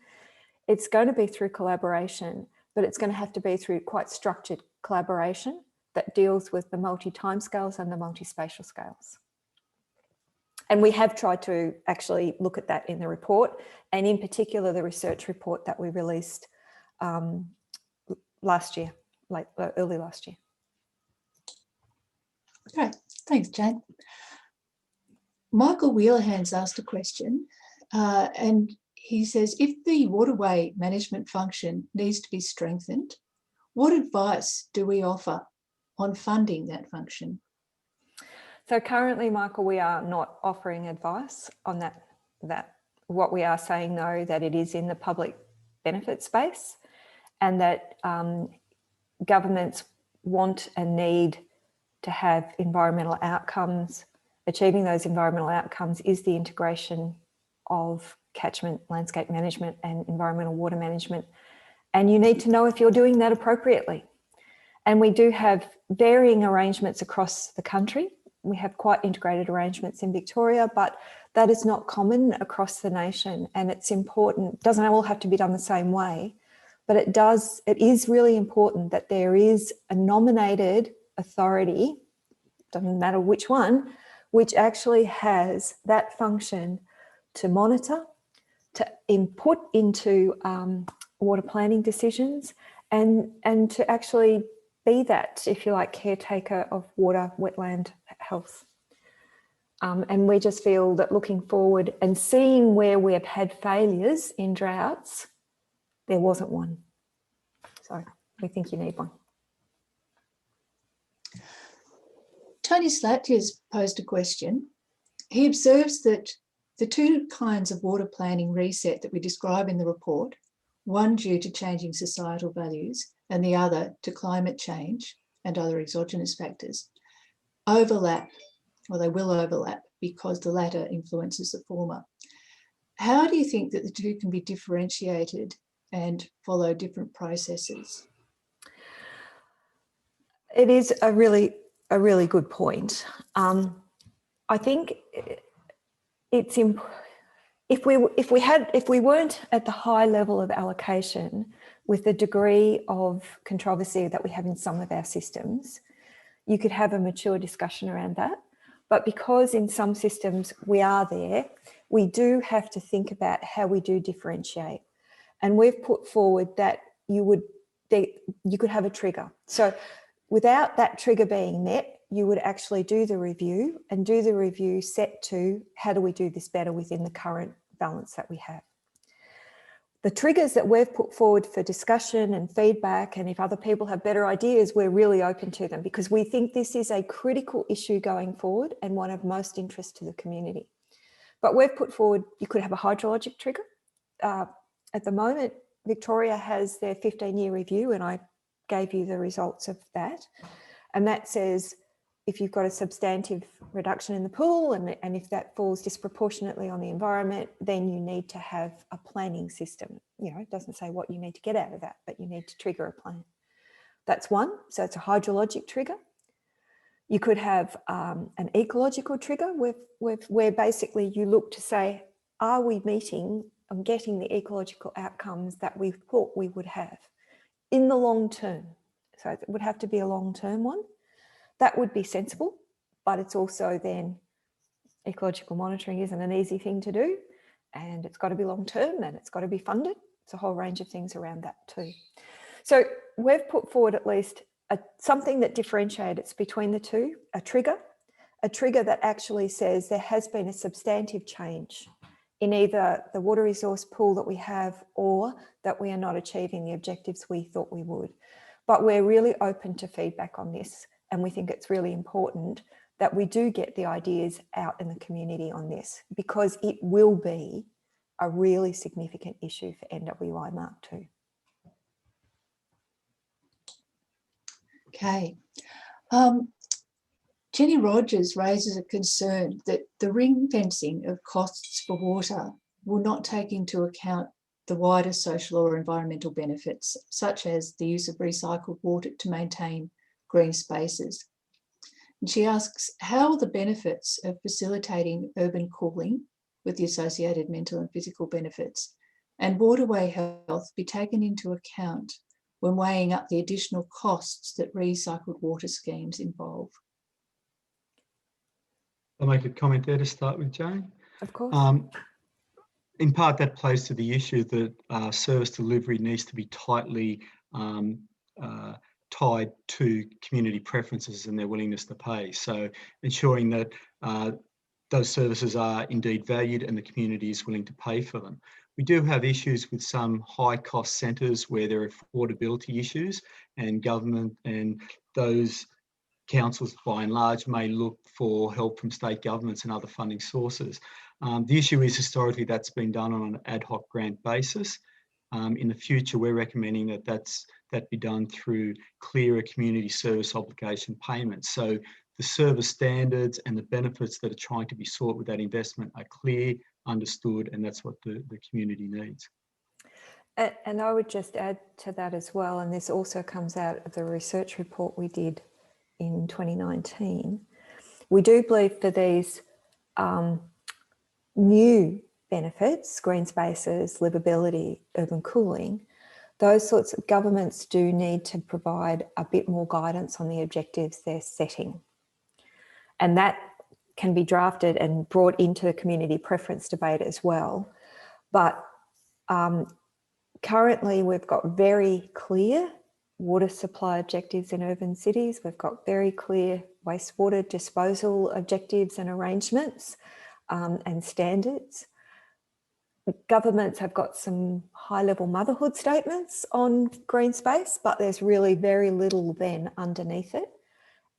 [SPEAKER 3] It's going to be through collaboration, but it's going to have to be through quite structured collaboration that deals with the multi-timescales and the multi-spatial scales. And we have tried to actually look at that in the report, and in particular the research report that we released last year, early last year.
[SPEAKER 1] Great, thanks, Jane. Michael Wheelerhand's asked a question, and he says, if the waterway management function needs to be strengthened, what advice do we offer on funding that function?
[SPEAKER 3] So currently, Michael, we are not offering advice on that. What we are saying, though, that it is in the public benefit space, and that governments want and need to have environmental outcomes. Achieving those environmental outcomes is the integration of catchment landscape management and environmental water management. And you need to know if you're doing that appropriately. And we do have varying arrangements across the country we have quite integrated arrangements in Victoria, but that is not common across the nation, and it's important. It doesn't all have to be done the same way, but it is really important that there is a nominated authority, doesn't matter which one, which actually has that function to monitor, to input into water planning decisions, and to actually be that, if you like, caretaker of water, wetland health. And we just feel that looking forward and seeing where we have had failures in droughts, there wasn't one. So we think you need one.
[SPEAKER 1] Tony Slatty has posed a question. He observes that the two kinds of water planning reset that we describe in the report, one due to changing societal values and the other to climate change and other exogenous factors, overlap, or they will overlap, because the latter influences the former. How do you think that the two can be differentiated and follow different processes?
[SPEAKER 3] It is a really good point. I think it's if we weren't at the high level of allocation with the degree of controversy that we have in some of our systems, you could have a mature discussion around that. But because in some systems we are there, we do have to think about how we do differentiate. And we've put forward that you could have a trigger. So without that trigger being met, you would actually do the review, and do the review set to how do we do this better within the current balance that we have. The triggers that we've put forward for discussion and feedback, and if other people have better ideas, we're really open to them, because we think this is a critical issue going forward and one of most interest to the community. But we've put forward, you could have a hydrologic trigger. At the moment, Victoria has their 15-year review, and I gave you the results of that. And that says, if you've got a substantive reduction in the pool and if that falls disproportionately on the environment, then you need to have a planning system. You know, it doesn't say what you need to get out of that, but you need to trigger a plan. That's one. So it's a hydrologic trigger. You could have an ecological trigger where basically you look to say, are we meeting and getting the ecological outcomes that we thought we would have in the long term? So it would have to be a long-term one. That would be sensible, but it's also then ecological monitoring isn't an easy thing to do, and it's got to be long-term and it's got to be funded. It's a whole range of things around that too. So we've put forward at least something that differentiates between the two, a trigger that actually says there has been a substantive change in either the water resource pool that we have or that we are not achieving the objectives we thought we would. But we're really open to feedback on this, and we think it's really important that we do get the ideas out in the community on this, because it will be a really significant issue for NWI Mark II.
[SPEAKER 1] Okay. Jenny Rogers raises a concern that the ring fencing of costs for water will not take into account the wider social or environmental benefits, such as the use of recycled water to maintain green spaces. And she asks, how will the benefits of facilitating urban cooling with the associated mental and physical benefits and waterway health be taken into account when weighing up the additional costs that recycled water schemes involve?
[SPEAKER 4] I'll make a comment there to start with, Jane.
[SPEAKER 3] Of course.
[SPEAKER 4] In part, that plays to the issue that service delivery needs to be tightly tied to community preferences and their willingness to pay. So ensuring that those services are indeed valued and the community is willing to pay for them. We do have issues with some high cost centres where there are affordability issues, and government and those councils by and large may look for help from state governments and other funding sources. The issue is historically that's been done on an ad hoc grant basis. In the future, we're recommending that be done through clearer community service obligation payments. So the service standards and the benefits that are trying to be sought with that investment are clear, understood, and that's what the community needs.
[SPEAKER 3] And I would just add to that as well, and this also comes out of the research report we did in 2019, We do believe for these new benefits, green spaces, livability, urban cooling, those sorts of governments do need to provide a bit more guidance on the objectives they're setting. And that can be drafted and brought into the community preference debate as well. But currently we've got very clear water supply objectives in urban cities. We've got very clear wastewater disposal objectives and arrangements and standards. Governments have got some high-level motherhood statements on green space, but there's really very little then underneath it.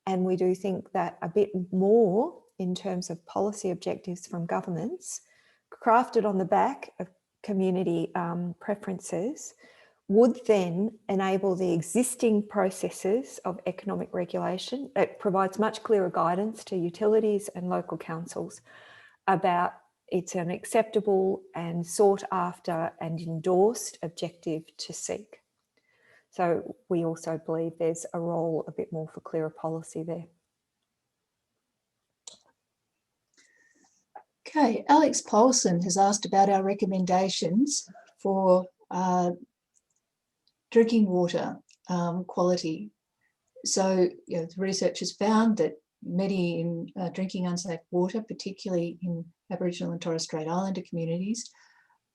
[SPEAKER 3] And we do think that a bit more in terms of policy objectives from governments, crafted on the back of community preferences, would then enable the existing processes of economic regulation. It provides much clearer guidance to utilities and local councils about it's an acceptable and sought after and endorsed objective to seek. So we also believe there's a role a bit more for clearer policy there.
[SPEAKER 1] Okay, Alex Paulson has asked about our recommendations for drinking water quality. So, you know, the research has found that many in drinking unsafe water, particularly in Aboriginal and Torres Strait Islander communities,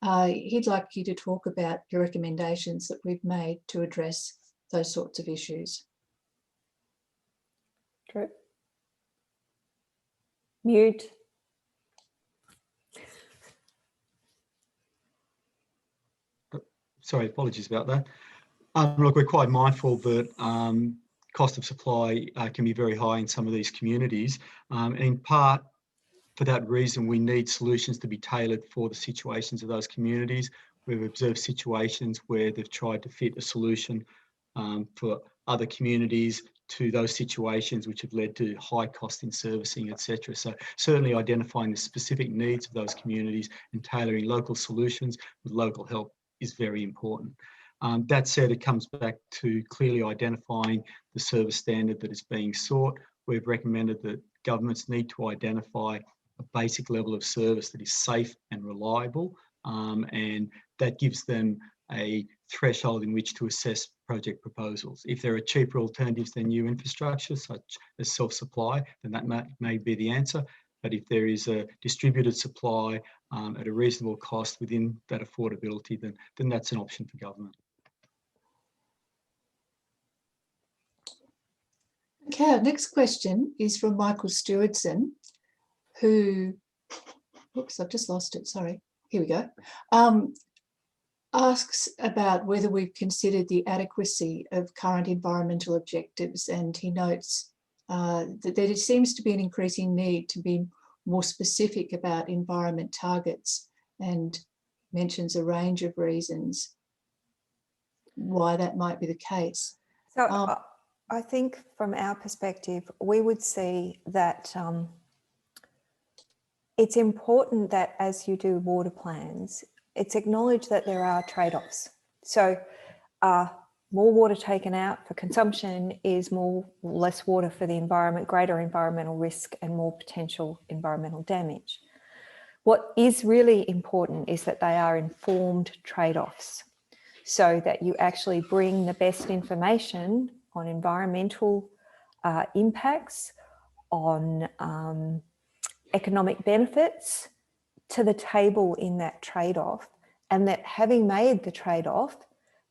[SPEAKER 1] he'd like you to talk about your recommendations that we've made to address those sorts of issues.
[SPEAKER 3] True. Mute.
[SPEAKER 4] Sorry, apologies about that. Look, we're quite mindful that cost of supply can be very high in some of these communities. And in part, for that reason, we need solutions to be tailored for the situations of those communities. We've observed situations where they've tried to fit a solution for other communities to those situations, which have led to high cost in servicing, etc. So certainly identifying the specific needs of those communities and tailoring local solutions with local help is very important. That said, it comes back to clearly identifying the service standard that is being sought. We've recommended that governments need to identify a basic level of service that is safe and reliable, and that gives them a threshold in which to assess project proposals. If there are cheaper alternatives than new infrastructure, such as self-supply, then that may be the answer. But if there is a distributed supply at a reasonable cost within that affordability, then that's an option for government.
[SPEAKER 1] Okay, our next question is from Michael Stewardson, who, oops, I've just lost it, sorry. Here we go. Asks about whether we've considered the adequacy of current environmental objectives, and he notes that there seems to be an increasing need to be more specific about environment targets, and mentions a range of reasons why that might be the case.
[SPEAKER 3] So I think from our perspective, we would see that it's important that as you do water plans, it's acknowledged that there are trade-offs. So more water taken out for consumption is less water for the environment, greater environmental risk and more potential environmental damage. What is really important is that they are informed trade-offs, so that you actually bring the best information on environmental impacts, on economic benefits to the table in that trade-off, and that having made the trade-off,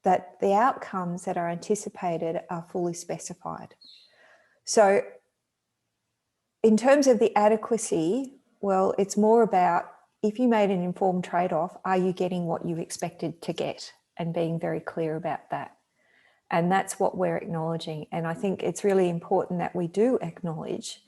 [SPEAKER 3] that the outcomes that are anticipated are fully specified. So in terms of the adequacy, well, it's more about if you made an informed trade-off, are you getting what you expected to get, and being very clear about that. And that's what we're acknowledging. And I think it's really important that we do acknowledge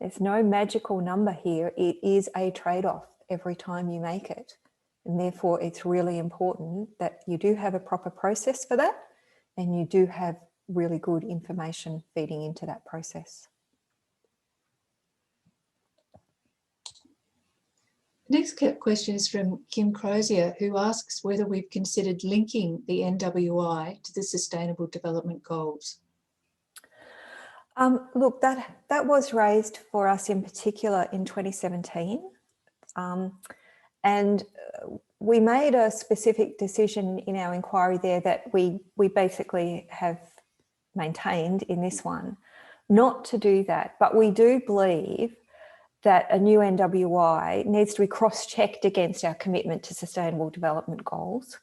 [SPEAKER 3] there's no magical number here. It is a trade-off every time you make it. And therefore, it's really important that you do have a proper process for that, and you do have really good information feeding into that process.
[SPEAKER 1] Next question is from Kim Crozier, who asks whether we've considered linking the NWI to the Sustainable Development Goals.
[SPEAKER 3] Look, that was raised for us in particular in 2017. And we made a specific decision in our inquiry there that we basically have maintained in this one, not to do that. But we do believe that a new NWI needs to be cross-checked against our commitment to Sustainable Development Goals,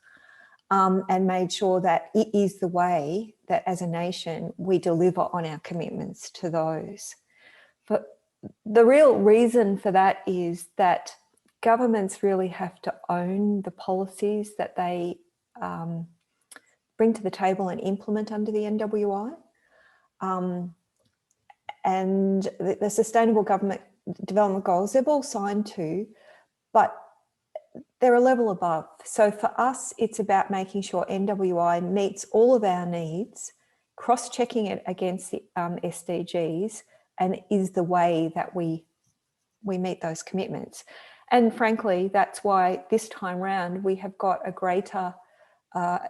[SPEAKER 3] and made sure that it is the way that as a nation we deliver on our commitments to those. But the real reason for that is that governments really have to own the policies that they bring to the table and implement under the NWI. And the Sustainable Development Goals, they've all signed to, but they're a level above. So for us, it's about making sure NWI meets all of our needs, cross-checking it against the SDGs, and is the way that we meet those commitments. And frankly, that's why this time round we have got a greater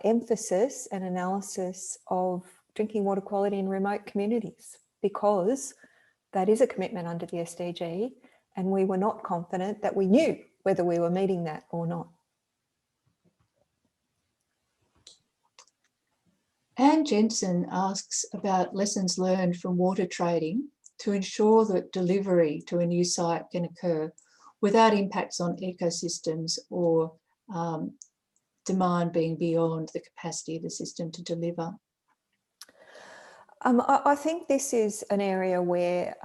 [SPEAKER 3] emphasis and analysis of drinking water quality in remote communities, because that is a commitment under the SDG, and we were not confident that we knew whether we were meeting that or not.
[SPEAKER 1] Anne Jensen asks about lessons learned from water trading to ensure that delivery to a new site can occur without impacts on ecosystems or demand being beyond the capacity of the system to deliver.
[SPEAKER 3] I think this is an area where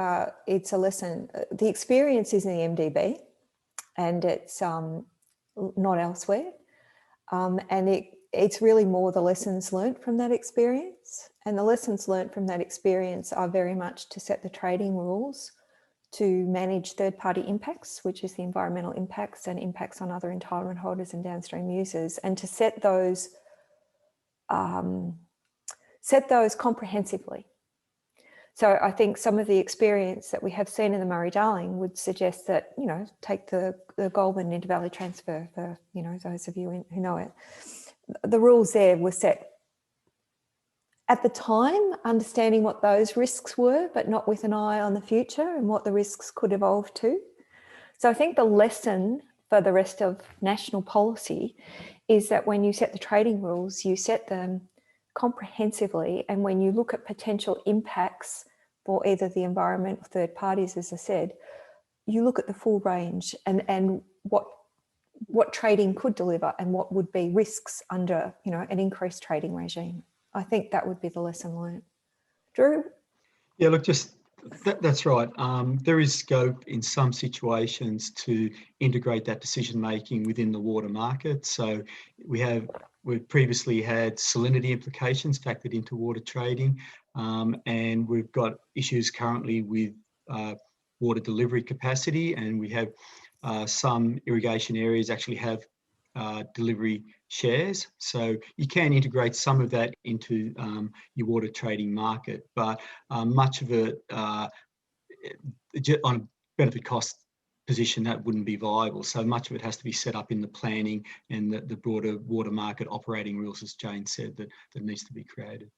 [SPEAKER 3] it's a lesson. The experience is in the MDB and it's not elsewhere. And it's really more the lessons learnt from that experience. And the lessons learnt from that experience are very much to set the trading rules to manage third-party impacts, which is the environmental impacts and impacts on other entitlement holders and downstream users, and to set those comprehensively. So I think some of the experience that we have seen in the Murray-Darling would suggest that, you know, take the Goulburn into Valley transfer for, you know, those of you who know it. The rules there were set at the time, understanding what those risks were, but not with an eye on the future and what the risks could evolve to. So I think the lesson for the rest of national policy is that when you set the trading rules, you set them comprehensively, and when you look at potential impacts for either the environment or third parties, as I said, you look at the full range and what trading could deliver and what would be risks under, you know, an increased trading regime. I think that would be the lesson learned. Drew? Yeah,
[SPEAKER 4] look, just that's right. There is scope in some situations to integrate that decision making within the water market. So we've previously had salinity implications factored into water trading, and we've got issues currently with water delivery capacity, and we have some irrigation areas actually have delivery shares. So you can integrate some of that into your water trading market, but much of it on a benefit cost position, that wouldn't be viable. So much of it has to be set up in the planning and the broader water market operating rules, as Jane said, that needs to be created.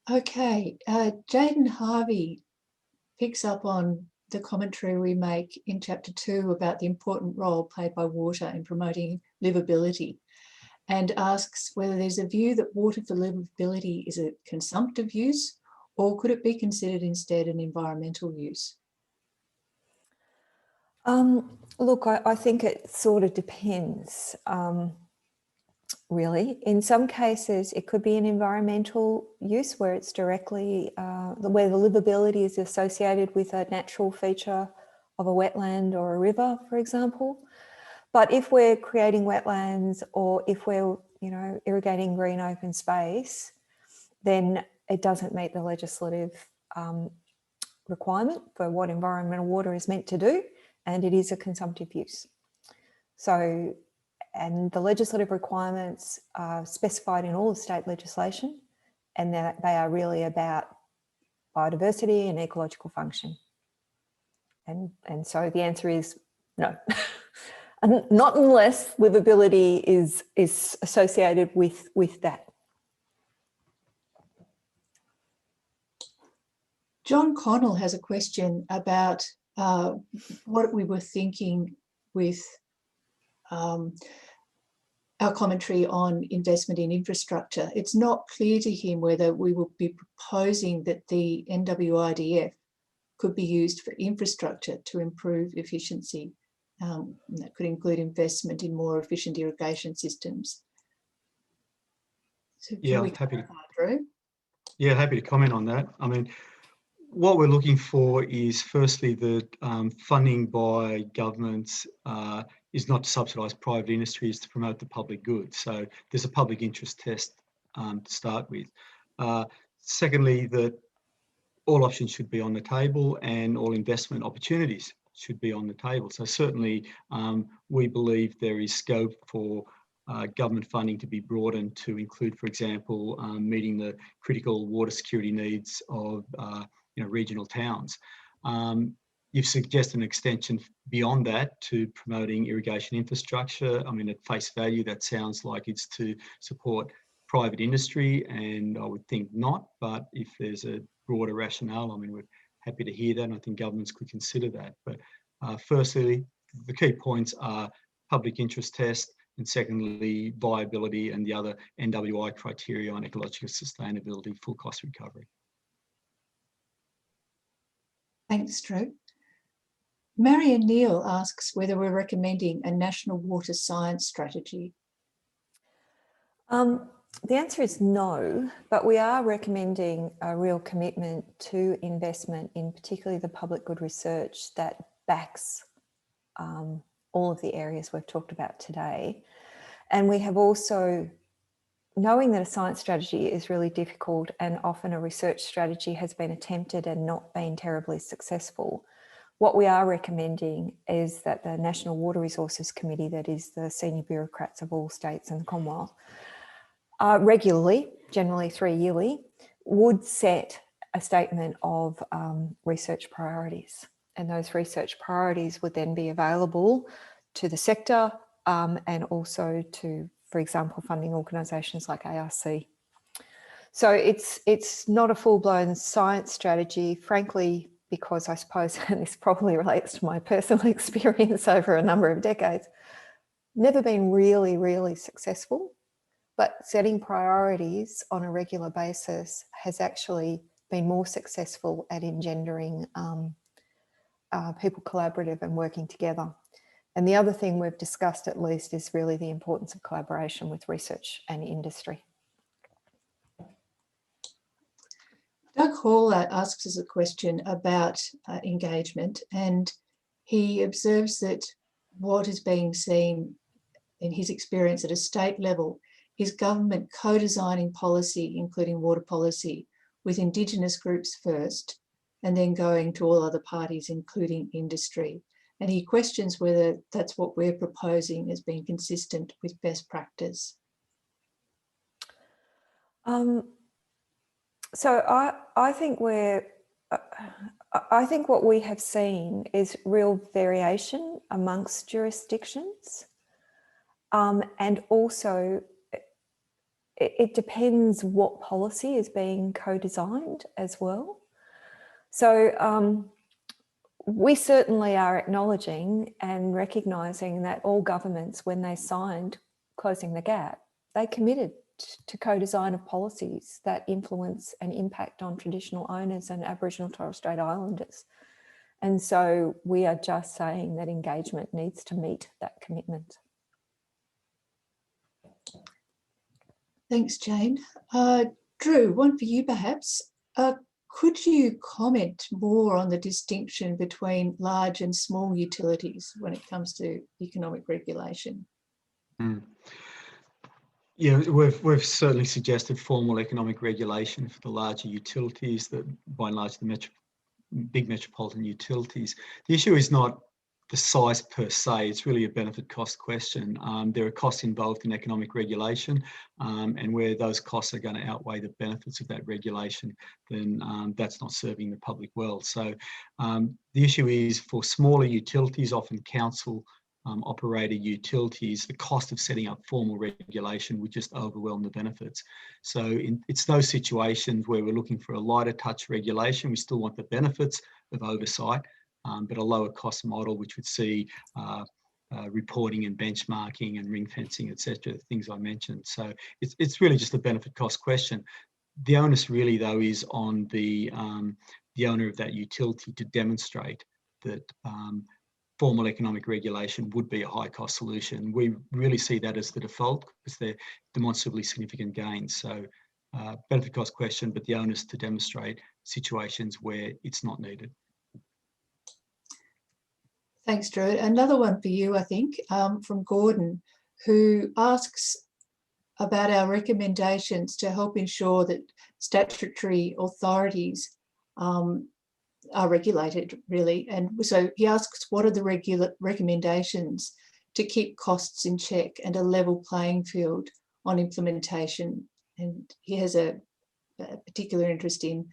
[SPEAKER 1] Okay, Jaden Harvey picks up on the commentary we make in Chapter 2 about the important role played by water in promoting livability, and asks whether there's a view that water for livability is a consumptive use, or could it be considered instead an environmental use?
[SPEAKER 3] Look, I think it sort of depends, really. In some cases, it could be an environmental use where it's directly, where the livability is associated with a natural feature of a wetland or a river, for example. But if we're creating wetlands or if we're, you know, irrigating green open space, then it doesn't meet the legislative requirement for what environmental water is meant to do, and it is a consumptive use. So, and the legislative requirements are specified in all the state legislation, and that they are really about biodiversity and ecological function. And so the answer is no. Not unless livability is associated with that.
[SPEAKER 1] John Connell has a question about what we were thinking with our commentary on investment in infrastructure. It's not clear to him whether we will be proposing that the NWIDF could be used for infrastructure to improve efficiency. That could include investment in more efficient irrigation systems. So
[SPEAKER 4] Yeah,
[SPEAKER 1] we
[SPEAKER 4] happy to.
[SPEAKER 1] Drew?
[SPEAKER 4] Yeah, happy to comment on that. I mean, what we're looking for is firstly that funding by governments is not to subsidise private industry, is to promote the public good. So there's a public interest test to start with. Secondly, that all options should be on the table and all investment opportunities should be on the table. So certainly we believe there is scope for government funding to be broadened to include, for example, meeting the critical water security needs of regional towns. You've suggested an extension beyond that to promoting irrigation infrastructure. I mean, at face value, that sounds like it's to support private industry, and I would think not, but if there's a broader rationale, I mean, we're happy to hear that, and I think governments could consider that. But firstly, the key points are public interest test, and secondly, viability and the other NWI criteria on ecological sustainability, full cost recovery.
[SPEAKER 1] Thanks, Drew. Marion Neal asks whether we're recommending a national water science strategy.
[SPEAKER 3] The answer is no, but we are recommending a real commitment to investment in particularly the public good research that backs all of the areas we've talked about today. And we have also, knowing that a science strategy is really difficult and often a research strategy has been attempted and not been terribly successful, what we are recommending is that the National Water Resources Committee, that is the senior bureaucrats of all states and the Commonwealth, regularly, generally 3 yearly, would set a statement of research priorities. And those research priorities would then be available to the sector and also to, for example, funding organisations like ARC. So it's not a full-blown science strategy, frankly, because I suppose, and this probably relates to my personal experience over a number of decades, never been really, really successful. But setting priorities on a regular basis has actually been more successful at engendering people collaborative and working together. And the other thing we've discussed at least is really the importance of collaboration with research and industry.
[SPEAKER 1] Doug Hall asks us a question about engagement, and he observes that what is being seen in his experience at a state level is government co-designing policy, including water policy, with Indigenous groups first, and then going to all other parties, including industry. And he questions whether that's what we're proposing as being consistent with best practice.
[SPEAKER 3] So I think what we have seen is real variation amongst jurisdictions, and also it depends what policy is being co-designed as well. So we certainly are acknowledging and recognising that all governments, when they signed Closing the Gap, they committed to co-design of policies that influence and impact on traditional owners and Aboriginal and Torres Strait Islanders. And so we are just saying that engagement needs to meet that commitment.
[SPEAKER 1] Thanks, Jane. Drew, one for you perhaps. Could you comment more on the distinction between large and small utilities when it comes to economic regulation?
[SPEAKER 4] Yeah, we've certainly suggested formal economic regulation for the larger utilities, that by and large the big metropolitan utilities. The issue is not the size per se, it's really a benefit cost question. There are costs involved in economic regulation, and where those costs are going to outweigh the benefits of that regulation, then that's not serving the public well. So the issue is for smaller utilities, often council operator utilities, the cost of setting up formal regulation would just overwhelm the benefits. So it's those situations where we're looking for a lighter touch regulation. We still want the benefits of oversight, but a lower cost model, which would see reporting and benchmarking and ring fencing, etc., things I mentioned. So it's really just a benefit cost question. The onus really, though, is on the owner of that utility to demonstrate that formal economic regulation would be a high-cost solution. We really see that as the default because they're demonstrably significant gains. So benefit cost question, but the onus to demonstrate situations where it's not needed.
[SPEAKER 1] Thanks, Drew. Another one for you, I think, from Gordon, who asks about our recommendations to help ensure that statutory authorities are regulated, really. And so he asks, what are the recommendations to keep costs in check and a level playing field on implementation? And he has a particular interest in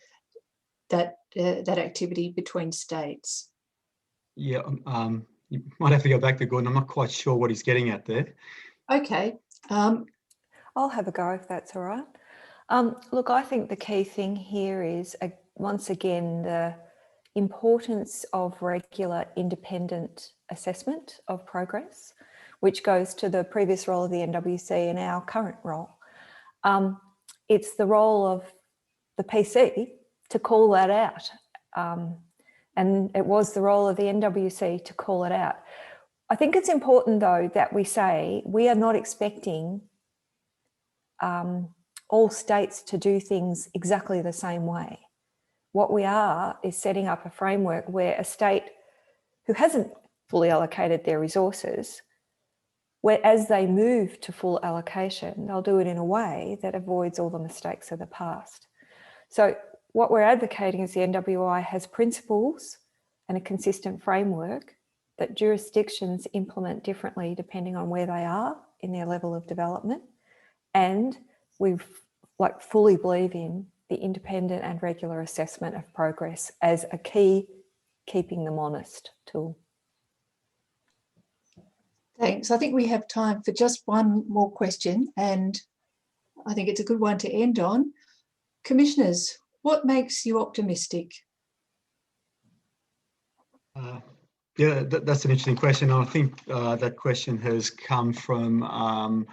[SPEAKER 1] that activity between states.
[SPEAKER 4] Yeah, you might have to go back to Gordon. I'm not quite sure what he's getting at there.
[SPEAKER 1] Okay.
[SPEAKER 3] I'll have a go if that's all right. Look, I think the key thing here is, once again, the importance of regular independent assessment of progress, which goes to the previous role of the NWC and our current role. It's the role of the PC to call that out. And it was the role of the NWC to call it out. I think it's important, though, that we say we are not expecting all states to do things exactly the same way. What we are is setting up a framework where a state who hasn't fully allocated their resources, where as they move to full allocation, they'll do it in a way that avoids all the mistakes of the past. So what we're advocating is the NWI has principles and a consistent framework that jurisdictions implement differently depending on where they are in their level of development. And we fully believe in the independent and regular assessment of progress as a key keeping them honest tool.
[SPEAKER 1] Thanks. I think we have time for just one more question, and I think it's a good one to end on. Commissioners, what makes you optimistic?
[SPEAKER 4] Yeah, that's an interesting question. I think that question has come from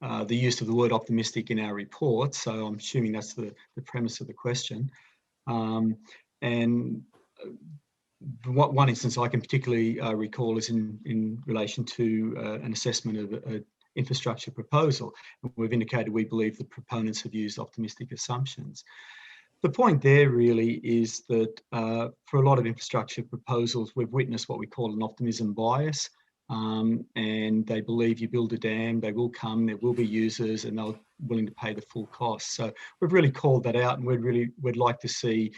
[SPEAKER 4] the use of the word optimistic in our report. So I'm assuming that's the premise of the question. And one instance I can particularly recall is in relation to an assessment of an infrastructure proposal. We've indicated we believe the proponents have used optimistic assumptions. The point there really is that for a lot of infrastructure proposals, we've witnessed what we call an optimism bias. And they believe you build a dam, they will come, there will be users, and they're willing to pay the full cost. So we've really called that out, and we'd like to see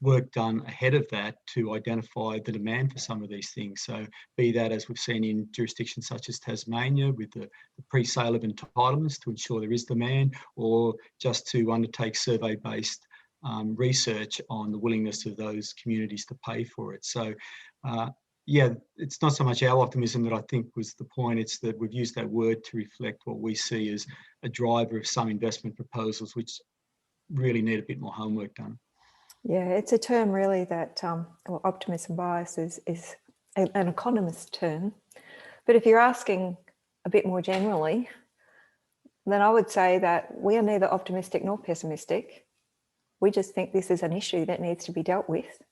[SPEAKER 4] work done ahead of that to identify the demand for some of these things. So be that, as we've seen in jurisdictions such as Tasmania, with the pre-sale of entitlements to ensure there is demand, or just to undertake survey-based research on the willingness of those communities to pay for it. So yeah, it's not so much our optimism that I think was the point, it's that we've used that word to reflect what we see as a driver of some investment proposals which really need a bit more homework done.
[SPEAKER 3] Yeah, it's a term really that, well, optimism bias is an economist term. But if you're asking a bit more generally, then I would say that we are neither optimistic nor pessimistic. We just think this is an issue that needs to be dealt with.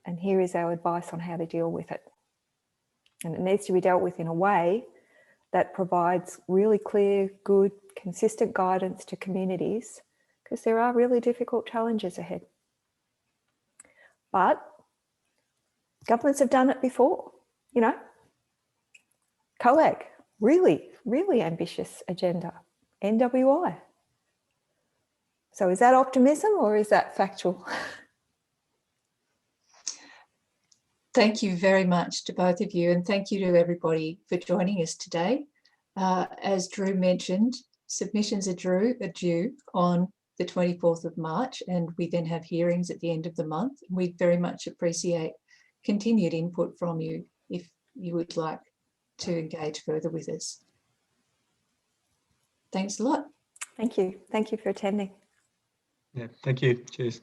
[SPEAKER 3] And here is our advice on how to deal with it. And it needs to be dealt with in a way that provides really clear, good, consistent guidance to communities, because there are really difficult challenges ahead. But governments have done it before, you know. COAG, really, really ambitious agenda. NWI. So is that optimism or is that factual?
[SPEAKER 1] Thank you very much to both of you, and thank you to everybody for joining us today. As Drew mentioned, submissions are due on the 24th of March, and we then have hearings at the end of the month. We very much appreciate continued input from you if you would like to engage further with us. Thanks a lot.
[SPEAKER 3] Thank you. Thank you for attending.
[SPEAKER 4] Yeah, thank you. Cheers.